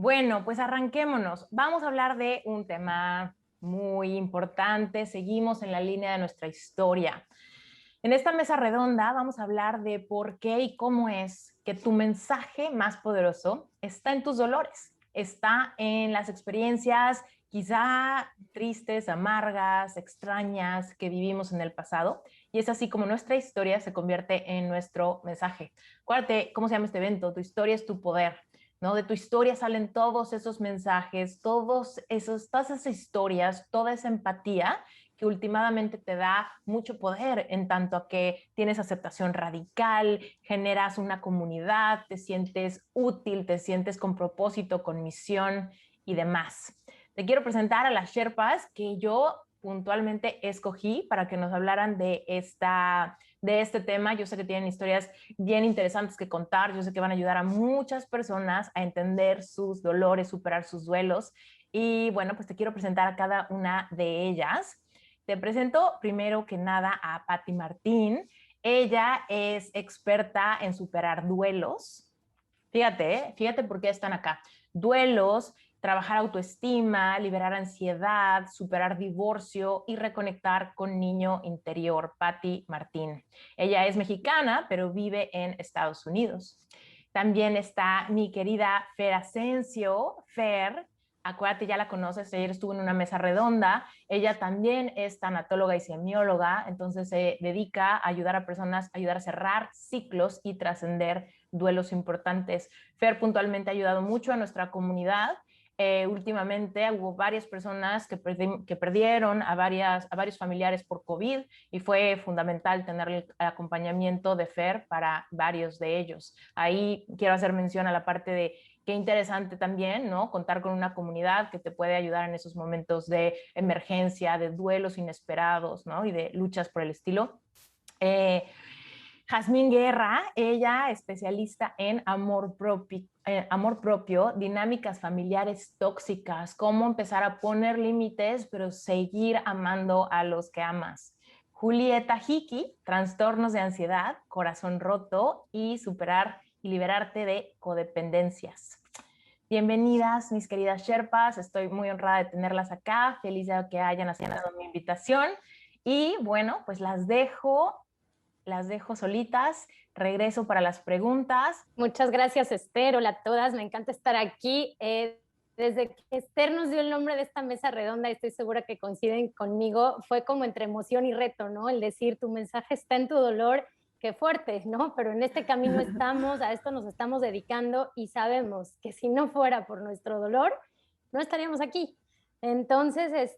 Bueno, pues arranquémonos. Vamos a hablar de un tema muy importante. Seguimos en la línea de nuestra historia. En esta mesa redonda vamos a hablar de por qué y cómo es que tu mensaje más poderoso está en tus dolores, está en las experiencias quizá tristes, amargas, extrañas que vivimos en el pasado. Y es así como nuestra historia se convierte en nuestro mensaje. Acuérdate, ¿cómo se llama este evento? Tu historia es tu poder. ¿No? De tu historia salen todos esos mensajes, todas esas historias, toda esa empatía que últimamente te da mucho poder en tanto a que tienes aceptación radical, generas una comunidad, te sientes útil, te sientes con propósito, con misión y demás. Te quiero presentar a las Sherpas que yo puntualmente escogí para que nos hablaran de este tema. Yo sé que tienen historias bien interesantes que contar, yo sé que van a ayudar a muchas personas a entender sus dolores, superar sus duelos. Y bueno, pues te quiero presentar a cada una de ellas. Te presento primero que nada a Patti Martín. Ella es experta en superar duelos. Fíjate por qué están acá. Duelos, trabajar autoestima, liberar ansiedad, superar divorcio y reconectar con niño interior. Patti Martín. Ella es mexicana, pero vive en Estados Unidos. También está mi querida Fer Asensio. Fer, acuérdate, ya la conoces, ayer estuvo en una mesa redonda. Ella también es tanatóloga y semióloga, entonces se dedica a ayudar a personas, a ayudar a cerrar ciclos y trascender duelos importantes. Fer puntualmente ha ayudado mucho a nuestra comunidad. Últimamente hubo varias personas que perdieron a varios familiares por COVID y fue fundamental tener el acompañamiento de Fer para varios de ellos. Ahí quiero hacer mención a la parte de qué interesante también, ¿no? Contar con una comunidad que te puede ayudar en esos momentos de emergencia, de duelos inesperados, ¿no? Y de luchas por el estilo. Jazmín Guerra, ella especialista en amor propio, dinámicas familiares tóxicas, cómo empezar a poner límites, pero seguir amando a los que amas. Julieta Hiki, trastornos de ansiedad, corazón roto y superar y liberarte de codependencias. Bienvenidas, mis queridas Sherpas. Estoy muy honrada de tenerlas acá. Feliz de que hayan aceptado mi invitación. Y bueno, pues las dejo solitas, regreso para las preguntas. Muchas gracias, Esther. Hola a todas, me encanta estar aquí. Desde que Esther nos dio el nombre de esta mesa redonda, estoy segura que coinciden conmigo, fue como entre emoción y reto, ¿no? El decir, tu mensaje está en tu dolor, qué fuerte, ¿no? Pero en este camino estamos, a esto nos estamos dedicando y sabemos que si no fuera por nuestro dolor, no estaríamos aquí. Entonces,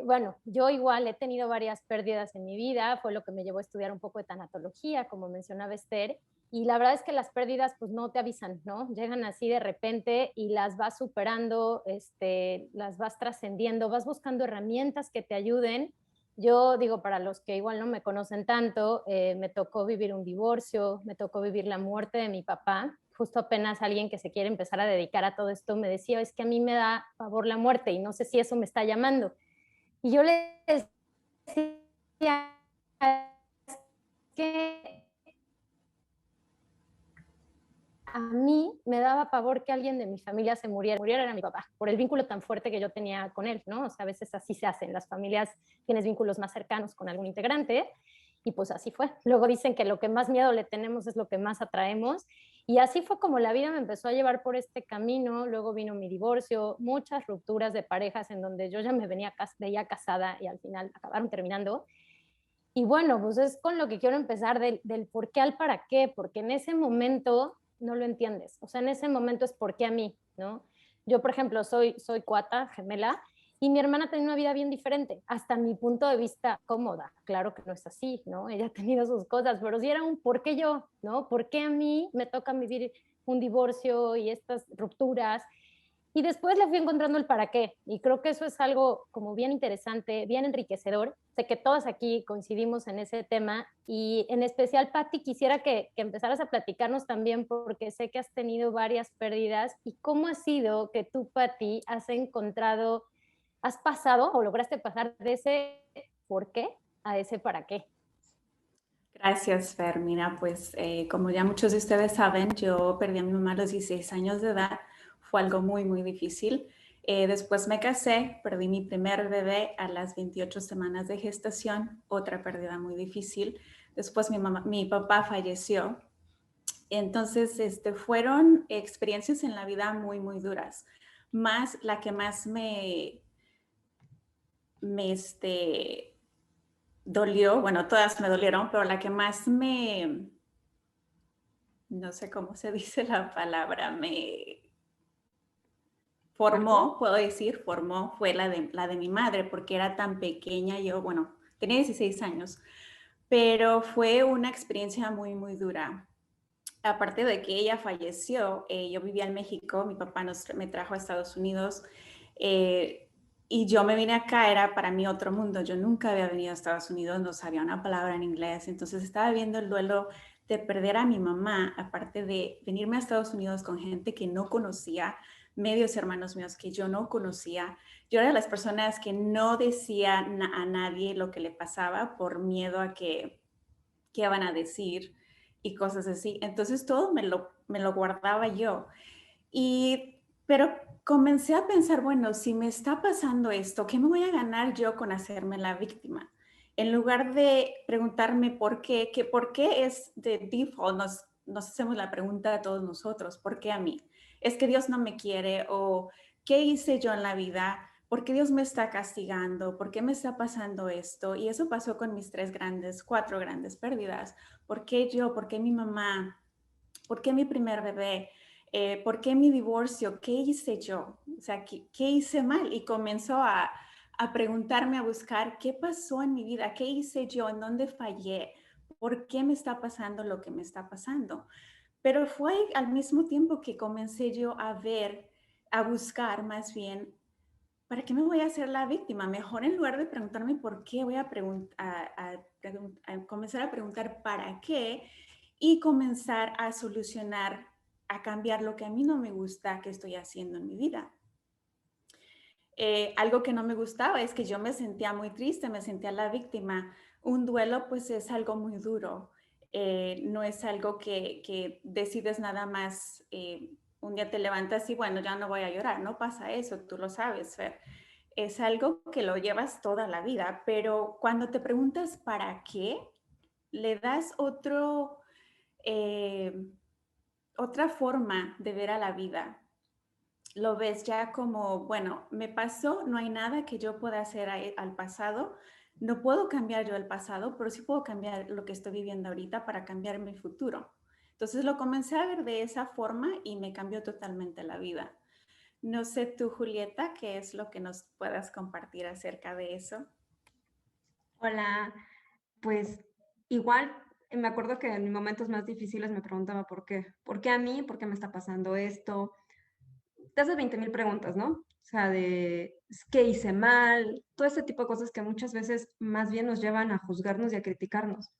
bueno, yo igual he tenido varias pérdidas en mi vida, fue lo que me llevó a estudiar un poco de tanatología, como mencionaba Esther, y la verdad es que las pérdidas pues no te avisan, ¿no? Llegan así de repente y las vas superando, las vas trascendiendo, vas buscando herramientas que te ayuden. Yo digo, para los que igual no me conocen tanto, me tocó vivir un divorcio, me tocó vivir la muerte de mi papá. Justo apenas alguien que se quiere empezar a dedicar a todo esto me decía, es que a mí me da pavor la muerte y no sé si eso me está llamando. Y yo le decía, es que a mí me daba pavor que alguien de mi familia se muriera. Muriera era mi papá, por el vínculo tan fuerte que yo tenía con él, ¿no? O sea, a veces así se hacen. Las familias tienes vínculos más cercanos con algún integrante y pues así fue. Luego dicen que lo que más miedo le tenemos es lo que más atraemos. Y así fue como la vida me empezó a llevar por este camino. Luego vino mi divorcio, muchas rupturas de parejas en donde yo ya me veía casada y al final acabaron terminando. Y bueno, pues es con lo que quiero empezar del por qué al para qué, porque en ese momento no lo entiendes. O sea, en ese momento es por qué a mí, ¿no? Yo, por ejemplo, soy cuata, gemela, y mi hermana tenía una vida bien diferente, hasta mi punto de vista cómoda. Claro que no es así, ¿no? Ella ha tenido sus cosas, pero sí era un por qué yo, ¿no? ¿Por qué a mí me toca vivir un divorcio y estas rupturas? Y después le fui encontrando el para qué. Y creo que eso es algo como bien interesante, bien enriquecedor. Sé que todas aquí coincidimos en ese tema. Y en especial, Patti, quisiera que empezaras a platicarnos también, porque sé que has tenido varias pérdidas. ¿Y cómo ha sido que tú, Patti, has pasado o lograste pasar de ese por qué a ese para qué? Gracias, Fer. Mira, pues como ya muchos de ustedes saben, yo perdí a mi mamá a los 16 años de edad. fue algo muy, muy difícil. Después me casé, perdí mi primer bebé a las 28 semanas de gestación, otra pérdida muy difícil. Después mi papá falleció. Entonces, fueron experiencias en la vida muy, muy duras. Más la que más me dolió, bueno, todas me dolieron, pero la que más no sé cómo se dice la palabra, me formó, ¿Marco? puedo decir, formó, fue la de mi madre, porque era tan pequeña, yo, bueno, tenía 16 años, pero fue una experiencia muy, muy dura. Aparte de que ella falleció, yo vivía en México, mi papá me trajo a Estados Unidos, eh, y yo me vine acá, era para mí otro mundo. Yo nunca había venido a Estados Unidos, no sabía una palabra en inglés, entonces estaba viendo el duelo de perder a mi mamá, aparte de venirme a Estados Unidos con gente que no conocía, medios hermanos míos que yo no conocía. Yo era de las personas que no decía a nadie lo que le pasaba por miedo a que, qué van a decir y cosas así. Entonces todo me lo guardaba yo. Pero comencé a pensar, bueno, si me está pasando esto, ¿qué me voy a ganar yo con hacerme la víctima? En lugar de preguntarme por qué, que por qué es de default, nos hacemos la pregunta a todos nosotros, ¿por qué a mí? ¿Es que Dios no me quiere? ¿O qué hice yo en la vida? ¿Por qué Dios me está castigando? ¿Por qué me está pasando esto? Y eso pasó con mis cuatro grandes pérdidas. ¿Por qué yo? ¿Por qué mi mamá? ¿Por qué mi primer bebé? ¿Por qué mi divorcio? ¿Qué hice yo? O sea, ¿qué hice mal? Y comenzó a preguntarme, a buscar qué pasó en mi vida, qué hice yo, en dónde fallé, por qué me está pasando lo que me está pasando. Pero fue al mismo tiempo que comencé yo a ver, a buscar más bien, ¿para qué me voy a hacer la víctima? Mejor en lugar de preguntarme por qué, voy a, a comenzar a preguntar para qué y comenzar a solucionar, a cambiar lo que a mí no me gusta que estoy haciendo en mi vida. Algo que no me gustaba es que yo me sentía muy triste, me sentía la víctima. Un duelo pues es algo muy duro, no es algo que decides nada más, un día te levantas y bueno, ya no voy a llorar, no pasa eso, tú lo sabes, Fer. Es algo que lo llevas toda la vida, pero cuando te preguntas para qué, le das eh, otra forma de ver a la vida. Lo ves ya como, bueno, me pasó, no hay nada que yo pueda hacer al pasado, no puedo cambiar yo el pasado, pero sí puedo cambiar lo que estoy viviendo ahorita para cambiar mi futuro. Entonces lo comencé a ver de esa forma y me cambió totalmente la vida. No sé tú, Julieta, qué es lo que nos puedas compartir acerca de eso. Hola, pues igual me acuerdo que en mis momentos más difíciles me preguntaba por qué. ¿Por qué a mí? ¿Por qué me está pasando esto? Te haces 20,000 preguntas, ¿no? O sea, de qué hice mal, todo ese tipo de cosas que muchas veces más bien nos llevan a juzgarnos y a criticarnos.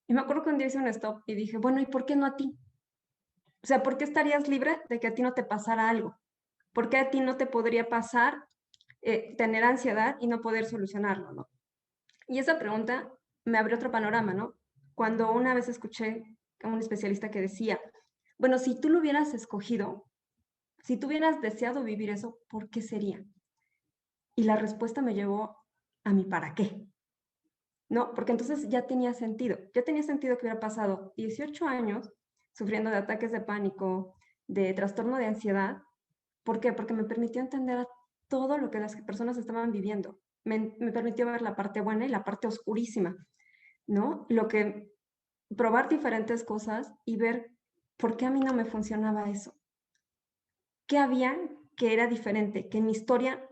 Y me acuerdo que un día hice un stop y dije, bueno, ¿y por qué no a ti? O sea, ¿por qué estarías libre de que a ti no te pasara algo? ¿Por qué a ti no te podría pasar tener ansiedad y no poder solucionarlo, ¿no? Y esa pregunta me abrió otro panorama, ¿no? Cuando una vez escuché a un especialista que decía, bueno, si tú lo hubieras escogido, si tú hubieras deseado vivir eso, ¿por qué sería? Y la respuesta me llevó a mi para qué, ¿no? Porque entonces ya tenía sentido que hubiera pasado 18 años sufriendo de ataques de pánico, de trastorno de ansiedad. ¿Por qué? Porque me permitió entender todo lo que las personas estaban viviendo. Me permitió ver la parte buena y la parte oscurísima, ¿no? Probar diferentes cosas y ver por qué a mí no me funcionaba eso. ¿Qué había que era diferente? Que en mi historia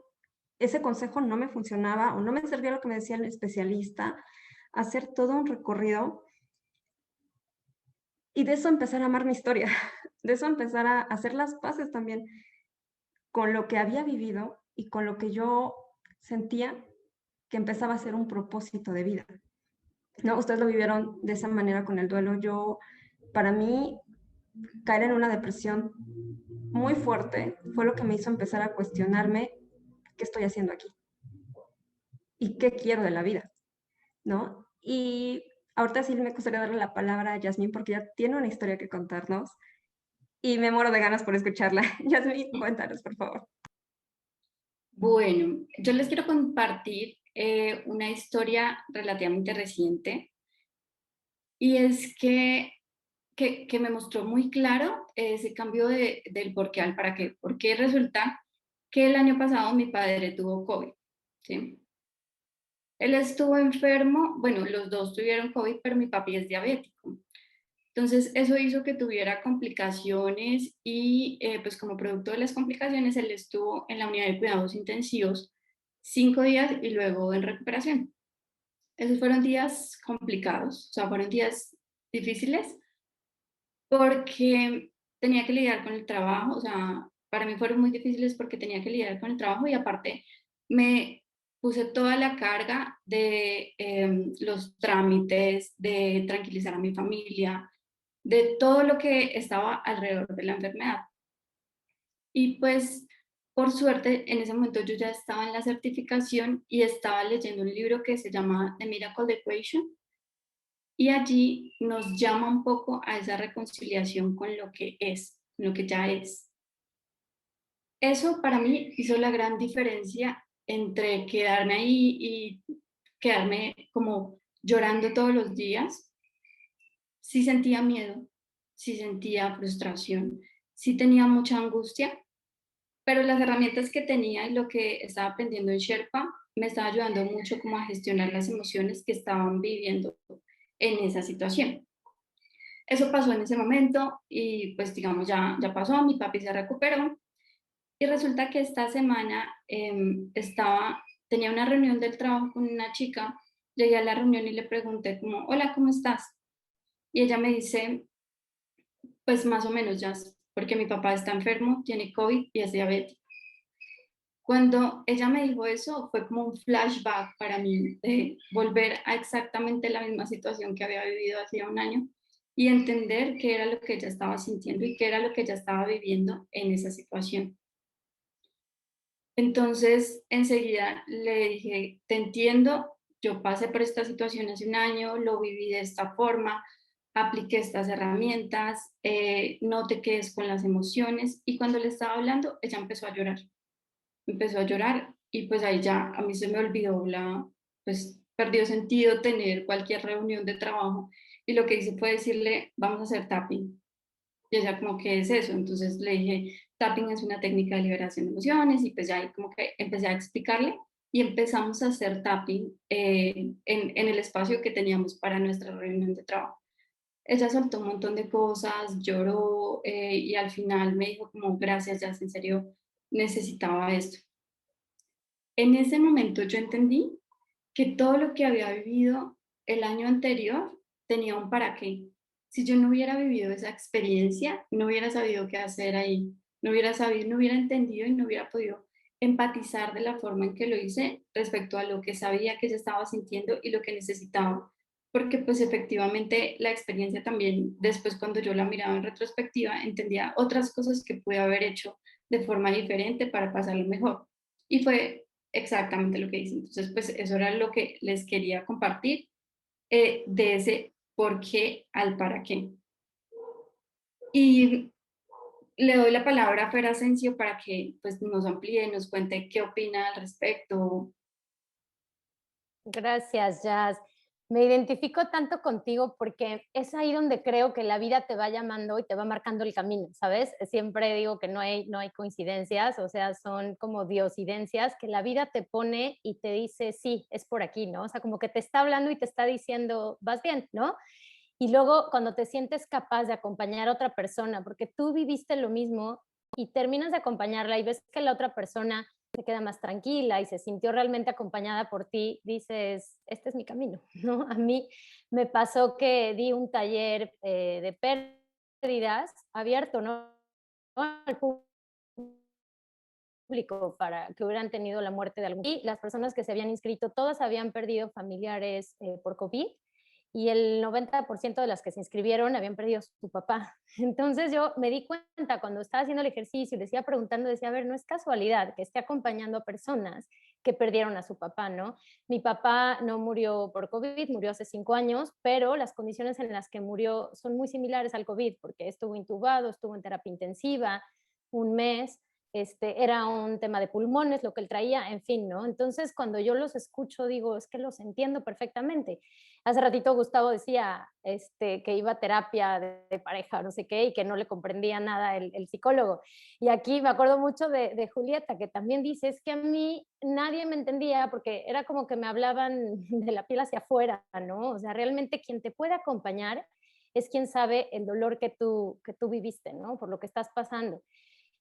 ese consejo no me funcionaba o no me servía lo que me decía el especialista, hacer todo un recorrido y de eso empezar a amar mi historia, de eso empezar a hacer las paces también con lo que había vivido y con lo que yo sentía que empezaba a ser un propósito de vida. ¿No? Ustedes lo vivieron de esa manera con el duelo. Para mí, caer en una depresión muy fuerte fue lo que me hizo empezar a cuestionarme qué estoy haciendo aquí y qué quiero de la vida, ¿no? Y ahorita sí me gustaría darle la palabra a Yasmín porque ya tiene una historia que contarnos y me muero de ganas por escucharla. Yasmín, cuéntanos, por favor. Bueno, yo les quiero compartir una historia relativamente reciente y es que me mostró muy claro ese cambio del por qué al para qué. Porque resulta que el año pasado mi padre tuvo COVID, ¿sí? Él estuvo enfermo, bueno, los dos tuvieron COVID, pero mi papi es diabético. Entonces, eso hizo que tuviera complicaciones y pues como producto de las complicaciones, él estuvo en la unidad de cuidados intensivos 5 días y luego en recuperación. Esos fueron días complicados, o sea, fueron días difíciles porque tenía que lidiar con el trabajo, o sea, para mí fueron muy difíciles porque tenía que lidiar con el trabajo y aparte me puse toda la carga de los trámites, de tranquilizar a mi familia, de todo lo que estaba alrededor de la enfermedad. Y pues, por suerte, en ese momento yo ya estaba en la certificación y estaba leyendo un libro que se llama The Miracle Equation, y allí nos llama un poco a esa reconciliación con lo que es, lo que ya es. Eso para mí hizo la gran diferencia entre quedarme ahí y quedarme como llorando todos los días. Sí sentía miedo, sí sentía frustración, sí tenía mucha angustia, pero las herramientas que tenía y lo que estaba aprendiendo en Sherpa me estaba ayudando mucho como a gestionar las emociones que estaban viviendo en esa situación. Eso pasó en ese momento y pues digamos ya pasó, mi papi se recuperó y resulta que esta semana tenía una reunión del trabajo con una chica, llegué a la reunión y le pregunté como, hola, ¿cómo estás? Y ella me dice, pues más o menos ya, porque mi papá está enfermo, tiene COVID y es diabético. Cuando ella me dijo eso, fue como un flashback para mí de volver a exactamente la misma situación que había vivido hacía un año y entender qué era lo que ella estaba sintiendo y qué era lo que ella estaba viviendo en esa situación. Entonces, enseguida le dije, te entiendo, yo pasé por esta situación hace un año, lo viví de esta forma, apliqué estas herramientas, no te quedes con las emociones. Y cuando le estaba hablando, ella empezó a llorar y pues ahí ya a mí se me olvidó pues perdió sentido tener cualquier reunión de trabajo y lo que hice fue decirle, vamos a hacer tapping. Y ella como, ¿qué es eso? Entonces le dije, tapping es una técnica de liberación de emociones y pues ya ahí como que empecé a explicarle y empezamos a hacer tapping en el espacio que teníamos para nuestra reunión de trabajo. Ella soltó un montón de cosas, lloró y al final me dijo como, gracias, ya en serio necesitaba esto. En ese momento yo entendí que todo lo que había vivido el año anterior tenía un para qué. Si yo no hubiera vivido esa experiencia, no hubiera sabido qué hacer ahí, no hubiera sabido, no hubiera entendido y no hubiera podido empatizar de la forma en que lo hice respecto a lo que sabía que ella estaba sintiendo y lo que necesitaba. Porque pues efectivamente la experiencia también, después cuando yo la miraba en retrospectiva, entendía otras cosas que pude haber hecho de forma diferente para pasarlo mejor. Y fue exactamente lo que hice. Entonces, pues eso era lo que les quería compartir de ese por qué al para qué. Y le doy la palabra a Fer Asensio para que pues, nos amplíe, nos cuente qué opina al respecto. Gracias, Jazz. Me identifico tanto contigo porque es ahí donde creo que la vida te va llamando y te va marcando el camino, ¿sabes? Siempre digo que no hay coincidencias, o sea, son como diosidencias que la vida te pone y te dice, sí, es por aquí, ¿no? O sea, como que te está hablando y te está diciendo, vas bien, ¿no? Y luego cuando te sientes capaz de acompañar a otra persona, porque tú viviste lo mismo y terminas de acompañarla y ves que la otra persona se queda más tranquila y se sintió realmente acompañada por ti, dices, este es mi camino, ¿no? A mí me pasó que di un taller de pérdidas abierto, ¿no? Al público para que hubieran tenido la muerte de algún. Y las personas que se habían inscrito, todas habían perdido familiares por COVID y el 90% de las que se inscribieron habían perdido a su papá. Entonces yo me di cuenta cuando estaba haciendo el ejercicio y les iba preguntando, decía, a ver, no es casualidad que esté acompañando a personas que perdieron a su papá, ¿no? Mi papá no murió por COVID, murió hace 5 años, pero las condiciones en las que murió son muy similares al COVID, porque estuvo intubado, estuvo en terapia intensiva un mes, era un tema de pulmones, lo que él traía, en fin, ¿no? Entonces, cuando yo los escucho, digo, es que los entiendo perfectamente. Hace ratito Gustavo decía que iba a terapia de pareja, no sé qué, y que no le comprendía nada el psicólogo. Y aquí me acuerdo mucho de Julieta, que también dice, es que a mí nadie me entendía porque era como que me hablaban de la piel hacia afuera, ¿no? O sea, realmente quien te puede acompañar es quien sabe el dolor que tú viviste, ¿no? Por lo que estás pasando.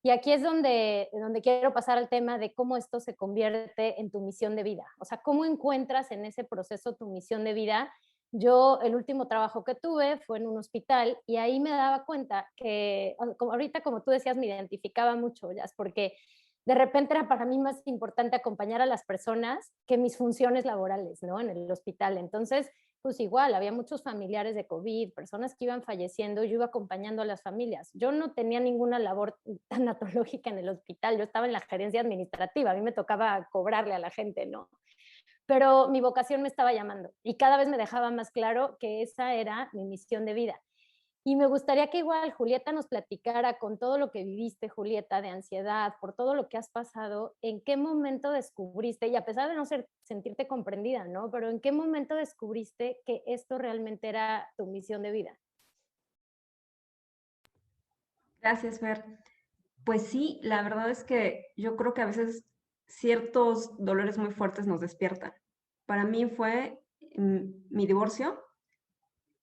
Y aquí es donde quiero pasar al tema de cómo esto se convierte en tu misión de vida. O sea, cómo encuentras en ese proceso tu misión de vida. Yo, el último trabajo que tuve fue en un hospital y ahí me daba cuenta que, ahorita como tú decías, me identificaba mucho, ya, porque de repente era para mí más importante acompañar a las personas que mis funciones laborales, ¿no? En el hospital. Entonces, pues igual, había muchos familiares de COVID, personas que iban falleciendo, yo iba acompañando a las familias. Yo no tenía ninguna labor tanatológica en el hospital, yo estaba en la gerencia administrativa, a mí me tocaba cobrarle a la gente, ¿no? Pero mi vocación me estaba llamando y cada vez me dejaba más claro que esa era mi misión de vida. Y me gustaría que igual Julieta nos platicara con todo lo que viviste, Julieta, de ansiedad, por todo lo que has pasado, en qué momento descubriste, y a pesar de no sentirte comprendida, ¿no? Pero en qué momento descubriste que esto realmente era tu misión de vida. Gracias, Fer. Pues sí, la verdad es que yo creo que a veces ciertos dolores muy fuertes nos despiertan. Para mí fue mi divorcio,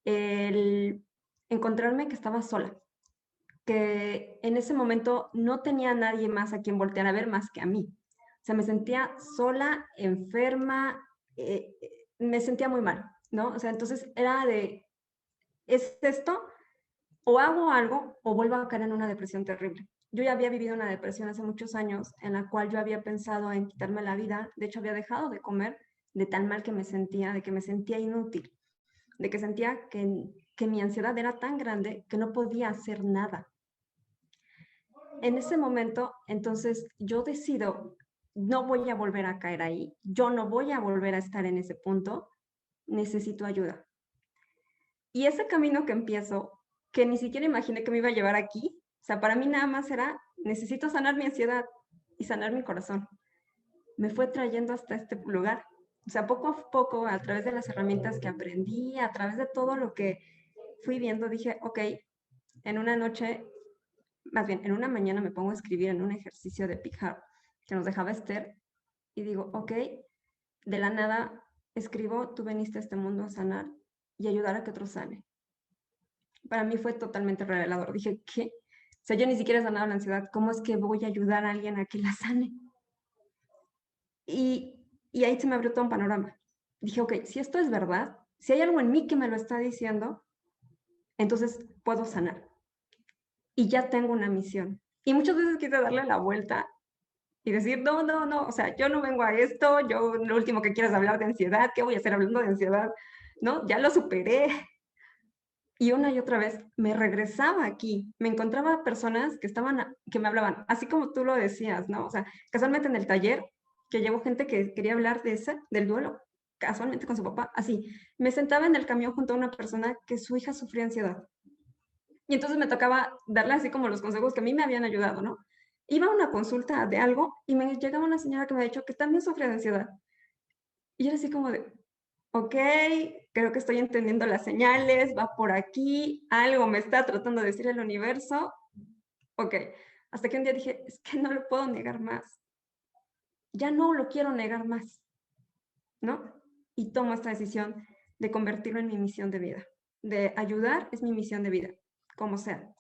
el encontrarme que estaba sola, que en ese momento no tenía a nadie más a quien voltear a ver más que a mí. O sea, me sentía sola, enferma, me sentía muy mal, ¿no? O sea, entonces era de, ¿es esto? O hago algo o vuelvo a caer en una depresión terrible. Yo ya había vivido una depresión hace muchos años en la cual yo había pensado en quitarme la vida. De hecho, había dejado de comer de tan mal que me sentía, de que me sentía inútil, de que sentía que mi ansiedad era tan grande que no podía hacer nada. En ese momento, entonces, yo decido, no voy a volver a caer ahí, yo no voy a volver a estar en ese punto, necesito ayuda. Y ese camino que empiezo, que ni siquiera imaginé que me iba a llevar aquí, o sea, para mí nada más era, necesito sanar mi ansiedad y sanar mi corazón. Me fue trayendo hasta este lugar. O sea, poco a poco, a través de las herramientas que aprendí, a través de todo lo que fui viendo, dije, ok, en una noche, más bien, en una mañana me pongo a escribir en un ejercicio de Pick Up que nos dejaba Esther y digo, ok, de la nada escribo, tú veniste a este mundo a sanar y ayudar a que otros sane. Para mí fue totalmente revelador. Dije, ¿qué? O sea, yo ni siquiera he sanado la ansiedad. ¿Cómo es que voy a ayudar a alguien a que la sane? Y ahí se me abrió todo un panorama. Dije, ok, si esto es verdad, si hay algo en mí que me lo está diciendo, entonces puedo sanar. Y ya tengo una misión. Y muchas veces quise darle la vuelta y decir, no, no, no, o sea, yo no vengo a esto, yo lo último que quiero es hablar de ansiedad, ¿qué voy a hacer hablando de ansiedad? No, ya lo superé. Y una y otra vez me regresaba aquí, me encontraba personas que me hablaban, así como tú lo decías, ¿no? O sea, casualmente en el taller, que llevo gente que quería hablar del duelo, casualmente con su papá, así. Me sentaba en el camión junto a una persona que su hija sufría ansiedad. Y entonces me tocaba darle así como los consejos que a mí me habían ayudado, ¿no? Iba a una consulta de algo y me llegaba una señora que me ha dicho que también sufre de ansiedad. Y era así como de, ok, creo que estoy entendiendo las señales, va por aquí, algo me está tratando de decir el universo. Ok, hasta que un día dije, es que no lo puedo negar más. Ya no lo quiero negar más, ¿no? Y tomo esta decisión de convertirlo en mi misión de vida. De ayudar es mi misión de vida, como sea.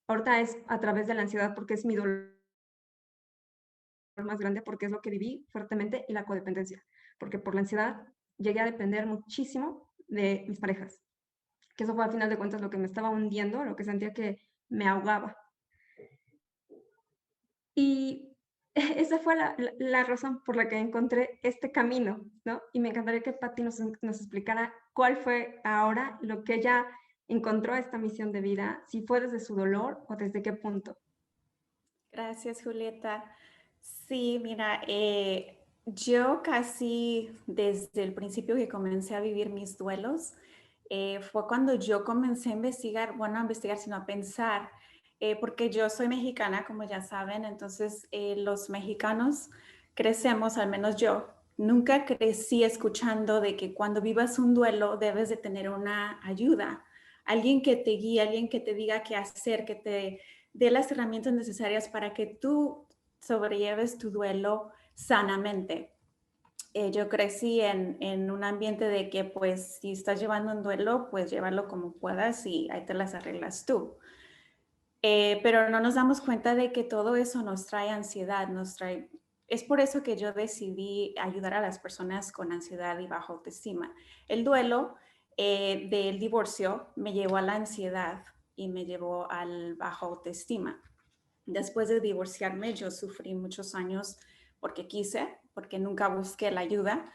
Ahorita es a través de la ansiedad porque es mi dolor más grande, porque es lo que viví fuertemente, y la codependencia. Porque por la ansiedad llegué a depender muchísimo de mis parejas, que eso fue al final de cuentas lo que me estaba hundiendo, lo que sentía que me ahogaba. Y esa fue la razón por la que encontré este camino, ¿no? Y me encantaría que Patti nos explicara cuál fue ahora lo que ella encontró esta misión de vida, si fue desde su dolor o desde qué punto. Gracias, Julieta. Sí, mira, yo casi desde el principio que comencé a vivir mis duelos, fue cuando yo comencé a investigar, bueno, a investigar, sino a pensar, porque yo soy mexicana, como ya saben, entonces los mexicanos crecemos, al menos yo, nunca crecí escuchando de que cuando vivas un duelo debes de tener una ayuda, alguien que te guíe, alguien que te diga qué hacer, que te dé las herramientas necesarias para que tú sobrelleves tu duelo sanamente. Yo crecí en un ambiente de que pues si estás llevando un duelo, pues llévalo como puedas y ahí te las arreglas tú. Pero no nos damos cuenta de que todo eso nos trae ansiedad, nos trae... Es por eso que yo decidí ayudar a las personas con ansiedad y baja autoestima. El duelo del divorcio me llevó a la ansiedad y me llevó al bajo autoestima. Después de divorciarme, yo sufrí muchos años porque quise, porque nunca busqué la ayuda,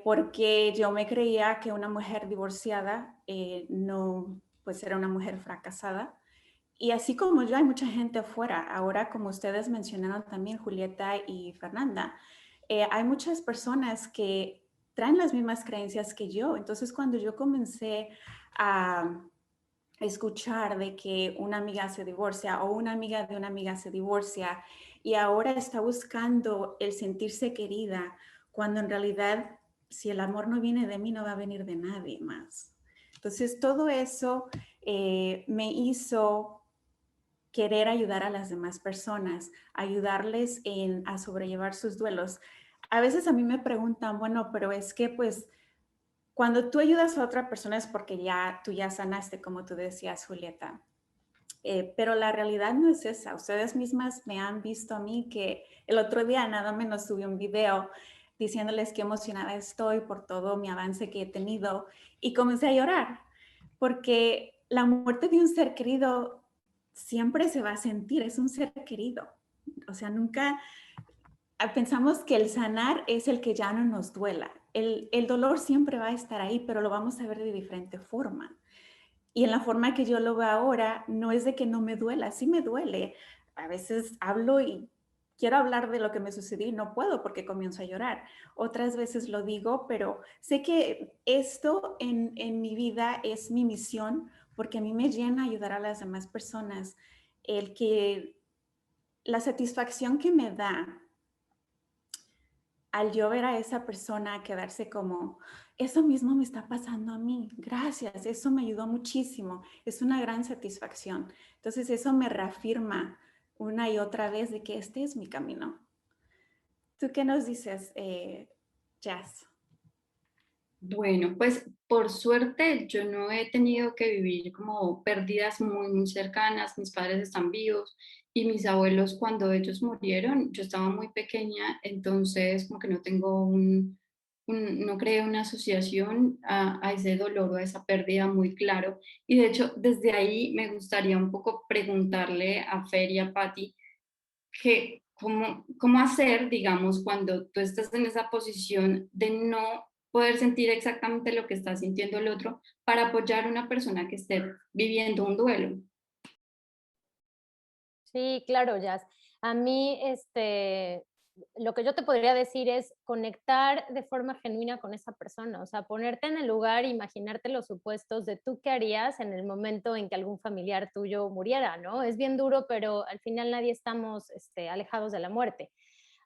porque yo me creía que una mujer divorciada no, pues era una mujer fracasada. Y así como yo, hay mucha gente afuera. Ahora, como ustedes mencionaron también, Julieta y Fernanda, hay muchas personas que traen las mismas creencias que yo. Entonces, cuando yo comencé a escuchar de que una amiga se divorcia o una amiga de una amiga se divorcia y ahora está buscando el sentirse querida, cuando en realidad si el amor no viene de mí, no va a venir de nadie más. Entonces todo eso me hizo querer ayudar a las demás personas, ayudarles a sobrellevar sus duelos. A veces a mí me preguntan, bueno, pero es que pues cuando tú ayudas a otra persona es porque tú ya sanaste, como tú decías, Julieta. Pero la realidad no es esa. Ustedes mismas me han visto a mí que el otro día nada menos subí un video diciéndoles qué emocionada estoy por todo mi avance que he tenido y comencé a llorar porque la muerte de un ser querido siempre se va a sentir, es un ser querido. O sea, nunca pensamos que el sanar es el que ya no nos duela. El dolor siempre va a estar ahí, pero lo vamos a ver de diferente forma. Y en la forma que yo lo veo ahora, no es de que no me duela, sí me duele. A veces hablo y quiero hablar de lo que me sucedió y no puedo porque comienzo a llorar. Otras veces lo digo, pero sé que esto en mi vida es mi misión porque a mí me llena ayudar a las demás personas. El que la satisfacción que me da al yo ver a esa persona quedarse como, eso mismo me está pasando a mí, gracias, eso me ayudó muchísimo, es una gran satisfacción. Entonces eso me reafirma una y otra vez de que este es mi camino. ¿Tú qué nos dices, Jazz? Bueno, pues por suerte yo no he tenido que vivir como pérdidas muy, muy cercanas. Mis padres están vivos y mis abuelos cuando ellos murieron, yo estaba muy pequeña, entonces como que no tengo no creé una asociación a ese dolor o a esa pérdida muy claro. Y de hecho, desde ahí me gustaría un poco preguntarle a Fer y a Patti que cómo hacer, digamos, cuando tú estás en esa posición de no poder sentir exactamente lo que está sintiendo el otro para apoyar a una persona que esté viviendo un duelo. Sí, claro, Jazz. A mí, lo que yo te podría decir es conectar de forma genuina con esa persona, o sea, ponerte en el lugar, imaginarte los supuestos de tú qué harías en el momento en que algún familiar tuyo muriera, ¿no? Es bien duro, pero al final nadie estamos alejados de la muerte.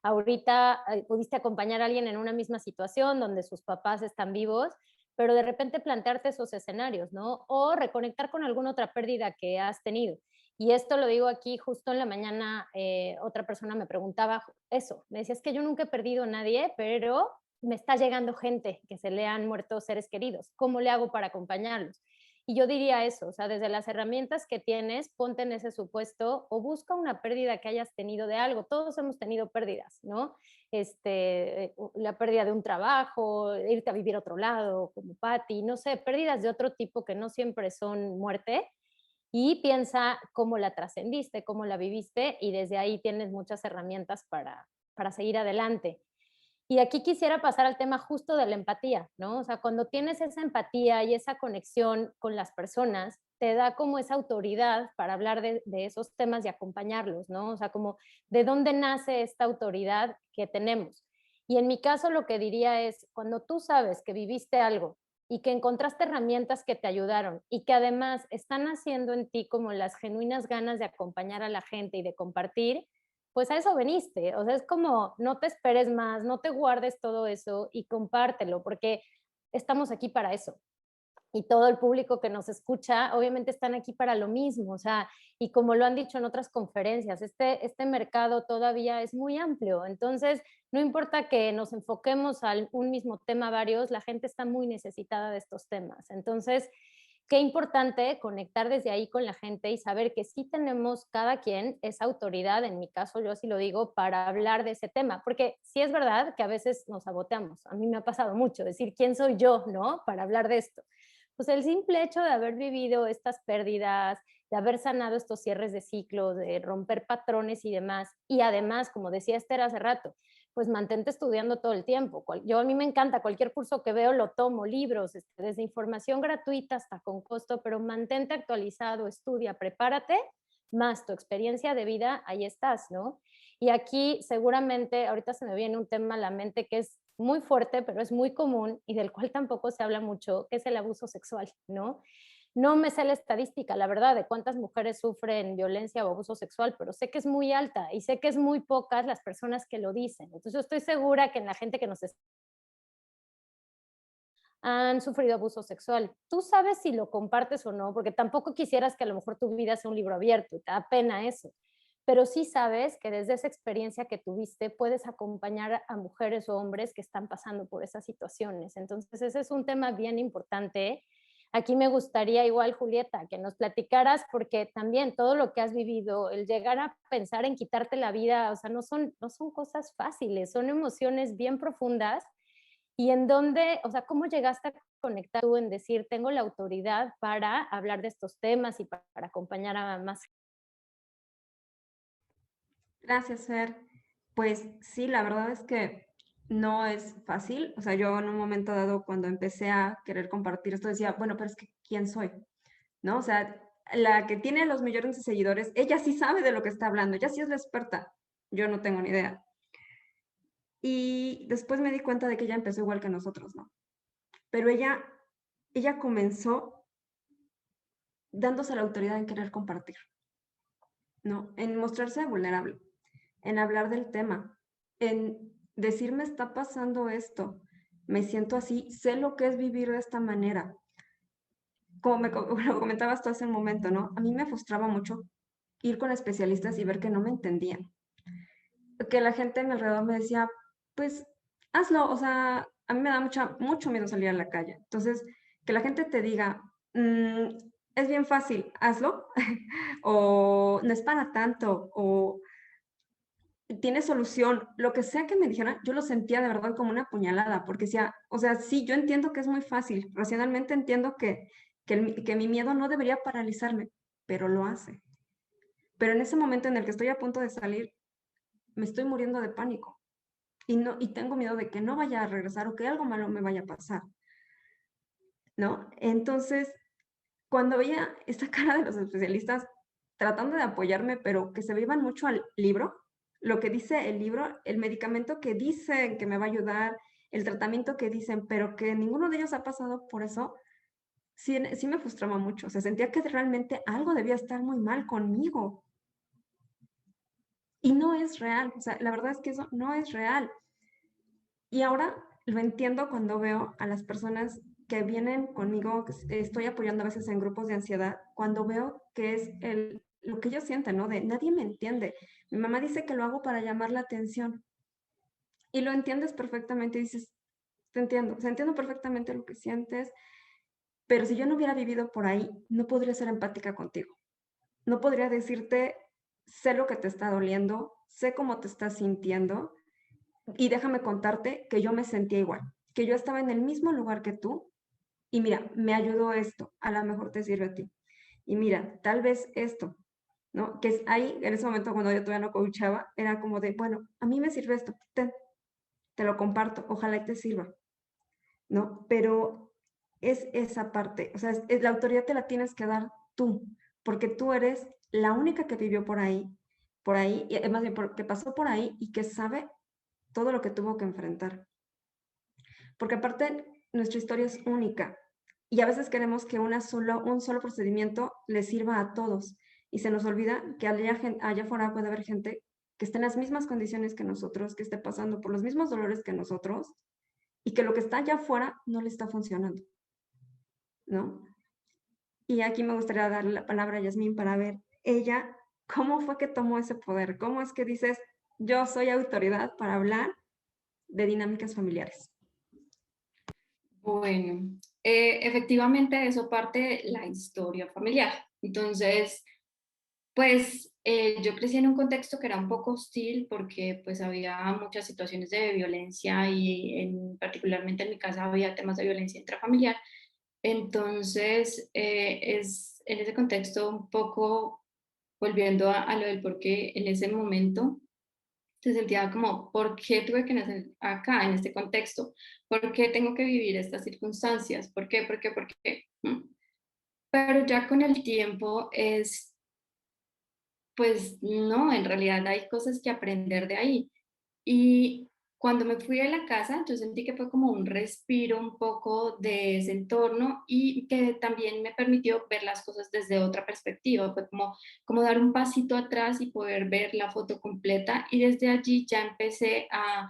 Ahorita pudiste acompañar a alguien en una misma situación donde sus papás están vivos, pero de repente plantearte esos escenarios, ¿no? O reconectar con alguna otra pérdida que has tenido. Y esto lo digo aquí, justo en la mañana otra persona me preguntaba eso, me decía, es que yo nunca he perdido a nadie, pero me está llegando gente que se le han muerto seres queridos, ¿cómo le hago para acompañarlos? Y yo diría eso, o sea, desde las herramientas que tienes, ponte en ese supuesto o busca una pérdida que hayas tenido de algo. Todos hemos tenido pérdidas, ¿no? La pérdida de un trabajo, irte a vivir a otro lado, como Patty, no sé, pérdidas de otro tipo que no siempre son muerte. y piensa cómo la trascendiste, cómo la viviste y desde ahí tienes muchas herramientas para seguir adelante. Y aquí quisiera pasar al tema justo de la empatía, ¿no? O sea, cuando tienes esa empatía y esa conexión con las personas, te da como esa autoridad para hablar de esos temas y acompañarlos, ¿no? O sea, como de dónde nace esta autoridad que tenemos. Y en mi caso lo que diría es, cuando tú sabes que viviste algo y que encontraste herramientas que te ayudaron y que además están haciendo en ti como las genuinas ganas de acompañar a la gente y de compartir, pues a eso veniste. O sea, es como, no te esperes más, no te guardes todo eso y compártelo, porque estamos aquí para eso. Y todo el público que nos escucha, obviamente están aquí para lo mismo. O sea, y como lo han dicho en otras conferencias, este mercado todavía es muy amplio. Entonces, no importa que nos enfoquemos a un mismo tema varios, la gente está muy necesitada de estos temas. Entonces, qué importante conectar desde ahí con la gente y saber que sí tenemos cada quien esa autoridad, en mi caso yo así lo digo, para hablar de ese tema, porque sí es verdad que a veces nos saboteamos, a mí me ha pasado mucho decir quién soy yo, ¿no? Para hablar de esto. Pues el simple hecho de haber vivido estas pérdidas, de haber sanado estos cierres de ciclos, de romper patrones y demás, y además, como decía Esther hace rato, pues mantente estudiando todo el tiempo. Yo a mí me encanta, cualquier curso que veo lo tomo, libros, desde información gratuita hasta con costo, pero mantente actualizado, estudia, prepárate, más tu experiencia de vida, ahí estás, ¿no? Y aquí seguramente, ahorita se me viene un tema a la mente que es muy fuerte, pero es muy común y del cual tampoco se habla mucho, que es el abuso sexual, ¿no? No me sé la estadística, la verdad, de cuántas mujeres sufren violencia o abuso sexual, pero sé que es muy alta y sé que es muy pocas las personas que lo dicen. Entonces, yo estoy segura que en la gente que nos han sufrido abuso sexual. Tú sabes si lo compartes o no, porque tampoco quisieras que a lo mejor tu vida sea un libro abierto y te da pena eso. Pero sí sabes que desde esa experiencia que tuviste puedes acompañar a mujeres o hombres que están pasando por esas situaciones. Entonces, ese es un tema bien importante. Aquí me gustaría igual, Julieta, que nos platicaras, porque también todo lo que has vivido, el llegar a pensar en quitarte la vida, o sea, no son cosas fáciles, son emociones bien profundas. Y en dónde, o sea, ¿cómo llegaste a conectar tú en decir, tengo la autoridad para hablar de estos temas y para acompañar a más? Gracias, Fer. Pues sí, la verdad es que no es fácil. O sea, yo en un momento dado, cuando empecé a querer compartir esto, decía, bueno, pero es que ¿quién soy? ¿No? O sea, la que tiene los millones de seguidores, ella sí sabe de lo que está hablando, ella sí es la experta. Yo no tengo ni idea. Y después me di cuenta de que ella empezó igual que nosotros, ¿no? Pero ella comenzó dándose la autoridad en querer compartir, ¿no? En mostrarse vulnerable, en hablar del tema, en decir, me está pasando esto, me siento así, sé lo que es vivir de esta manera. Como lo comentabas tú hace un momento, ¿no? A mí me frustraba mucho ir con especialistas y ver que no me entendían. Que la gente a mi alrededor me decía, pues hazlo, o sea, a mí me da mucho miedo salir a la calle. Entonces, que la gente te diga, es bien fácil, hazlo, o no es para tanto, o tiene solución, lo que sea que me dijeran, yo lo sentía de verdad como una puñalada, porque decía, o sea, sí, yo entiendo que es muy fácil, racionalmente entiendo que mi miedo no debería paralizarme, pero lo hace. Pero en ese momento en el que estoy a punto de salir, me estoy muriendo de pánico y tengo miedo de que no vaya a regresar o que algo malo me vaya a pasar, ¿no? Entonces, cuando veía esta cara de los especialistas tratando de apoyarme, pero que se iban mucho al libro, lo que dice el libro, el medicamento que dicen que me va a ayudar, el tratamiento que dicen, pero que ninguno de ellos ha pasado por eso, sí me frustraba mucho. O sea, sentía que realmente algo debía estar muy mal conmigo. Y no es real. O sea, la verdad es que eso no es real. Y ahora lo entiendo cuando veo a las personas que vienen conmigo, que estoy apoyando a veces en grupos de ansiedad, cuando veo que es lo que ellos sienten, ¿no? De nadie me entiende. Mi mamá dice que lo hago para llamar la atención. Y lo entiendes perfectamente y dices, te entiendo, o sea, entiendo perfectamente lo que sientes, pero si yo no hubiera vivido por ahí, no podría ser empática contigo. No podría decirte, sé lo que te está doliendo, sé cómo te estás sintiendo, y déjame contarte que yo me sentía igual, que yo estaba en el mismo lugar que tú y mira, me ayudó esto, a lo mejor te sirve a ti. y mira, tal vez esto, ¿no? Que es ahí, en ese momento cuando yo todavía no coachaba, era como de, bueno, a mí me sirve esto, te lo comparto, ojalá y te sirva, ¿no? Pero es esa parte, o sea, la autoridad te la tienes que dar tú, porque tú eres la única que vivió por ahí, y más bien que pasó por ahí y que sabe todo lo que tuvo que enfrentar. Porque aparte, nuestra historia es única y a veces queremos que un solo procedimiento le sirva a todos y se nos olvida que allá afuera puede haber gente que esté en las mismas condiciones que nosotros, que esté pasando por los mismos dolores que nosotros y que lo que está allá afuera no le está funcionando, ¿no? Y aquí me gustaría darle la palabra a Yasmín para ver ella cómo fue que tomó ese poder, cómo es que dices, yo soy autoridad para hablar de dinámicas familiares. Bueno, efectivamente eso parte de la historia familiar. Entonces, pues yo crecí en un contexto que era un poco hostil porque pues había muchas situaciones de violencia y particularmente en mi casa había temas de violencia intrafamiliar. Entonces, es en ese contexto un poco volviendo a lo del por qué en ese momento se sentía como, ¿por qué tuve que nacer acá, en este contexto? ¿Por qué tengo que vivir estas circunstancias? ¿Por qué? ¿Por qué? ¿Por qué? Pero ya con el tiempo es, pues no, en realidad hay cosas que aprender de ahí. Y cuando me fui de la casa, yo sentí que fue como un respiro un poco de ese entorno y que también me permitió ver las cosas desde otra perspectiva. Fue como dar un pasito atrás y poder ver la foto completa. Y desde allí ya empecé a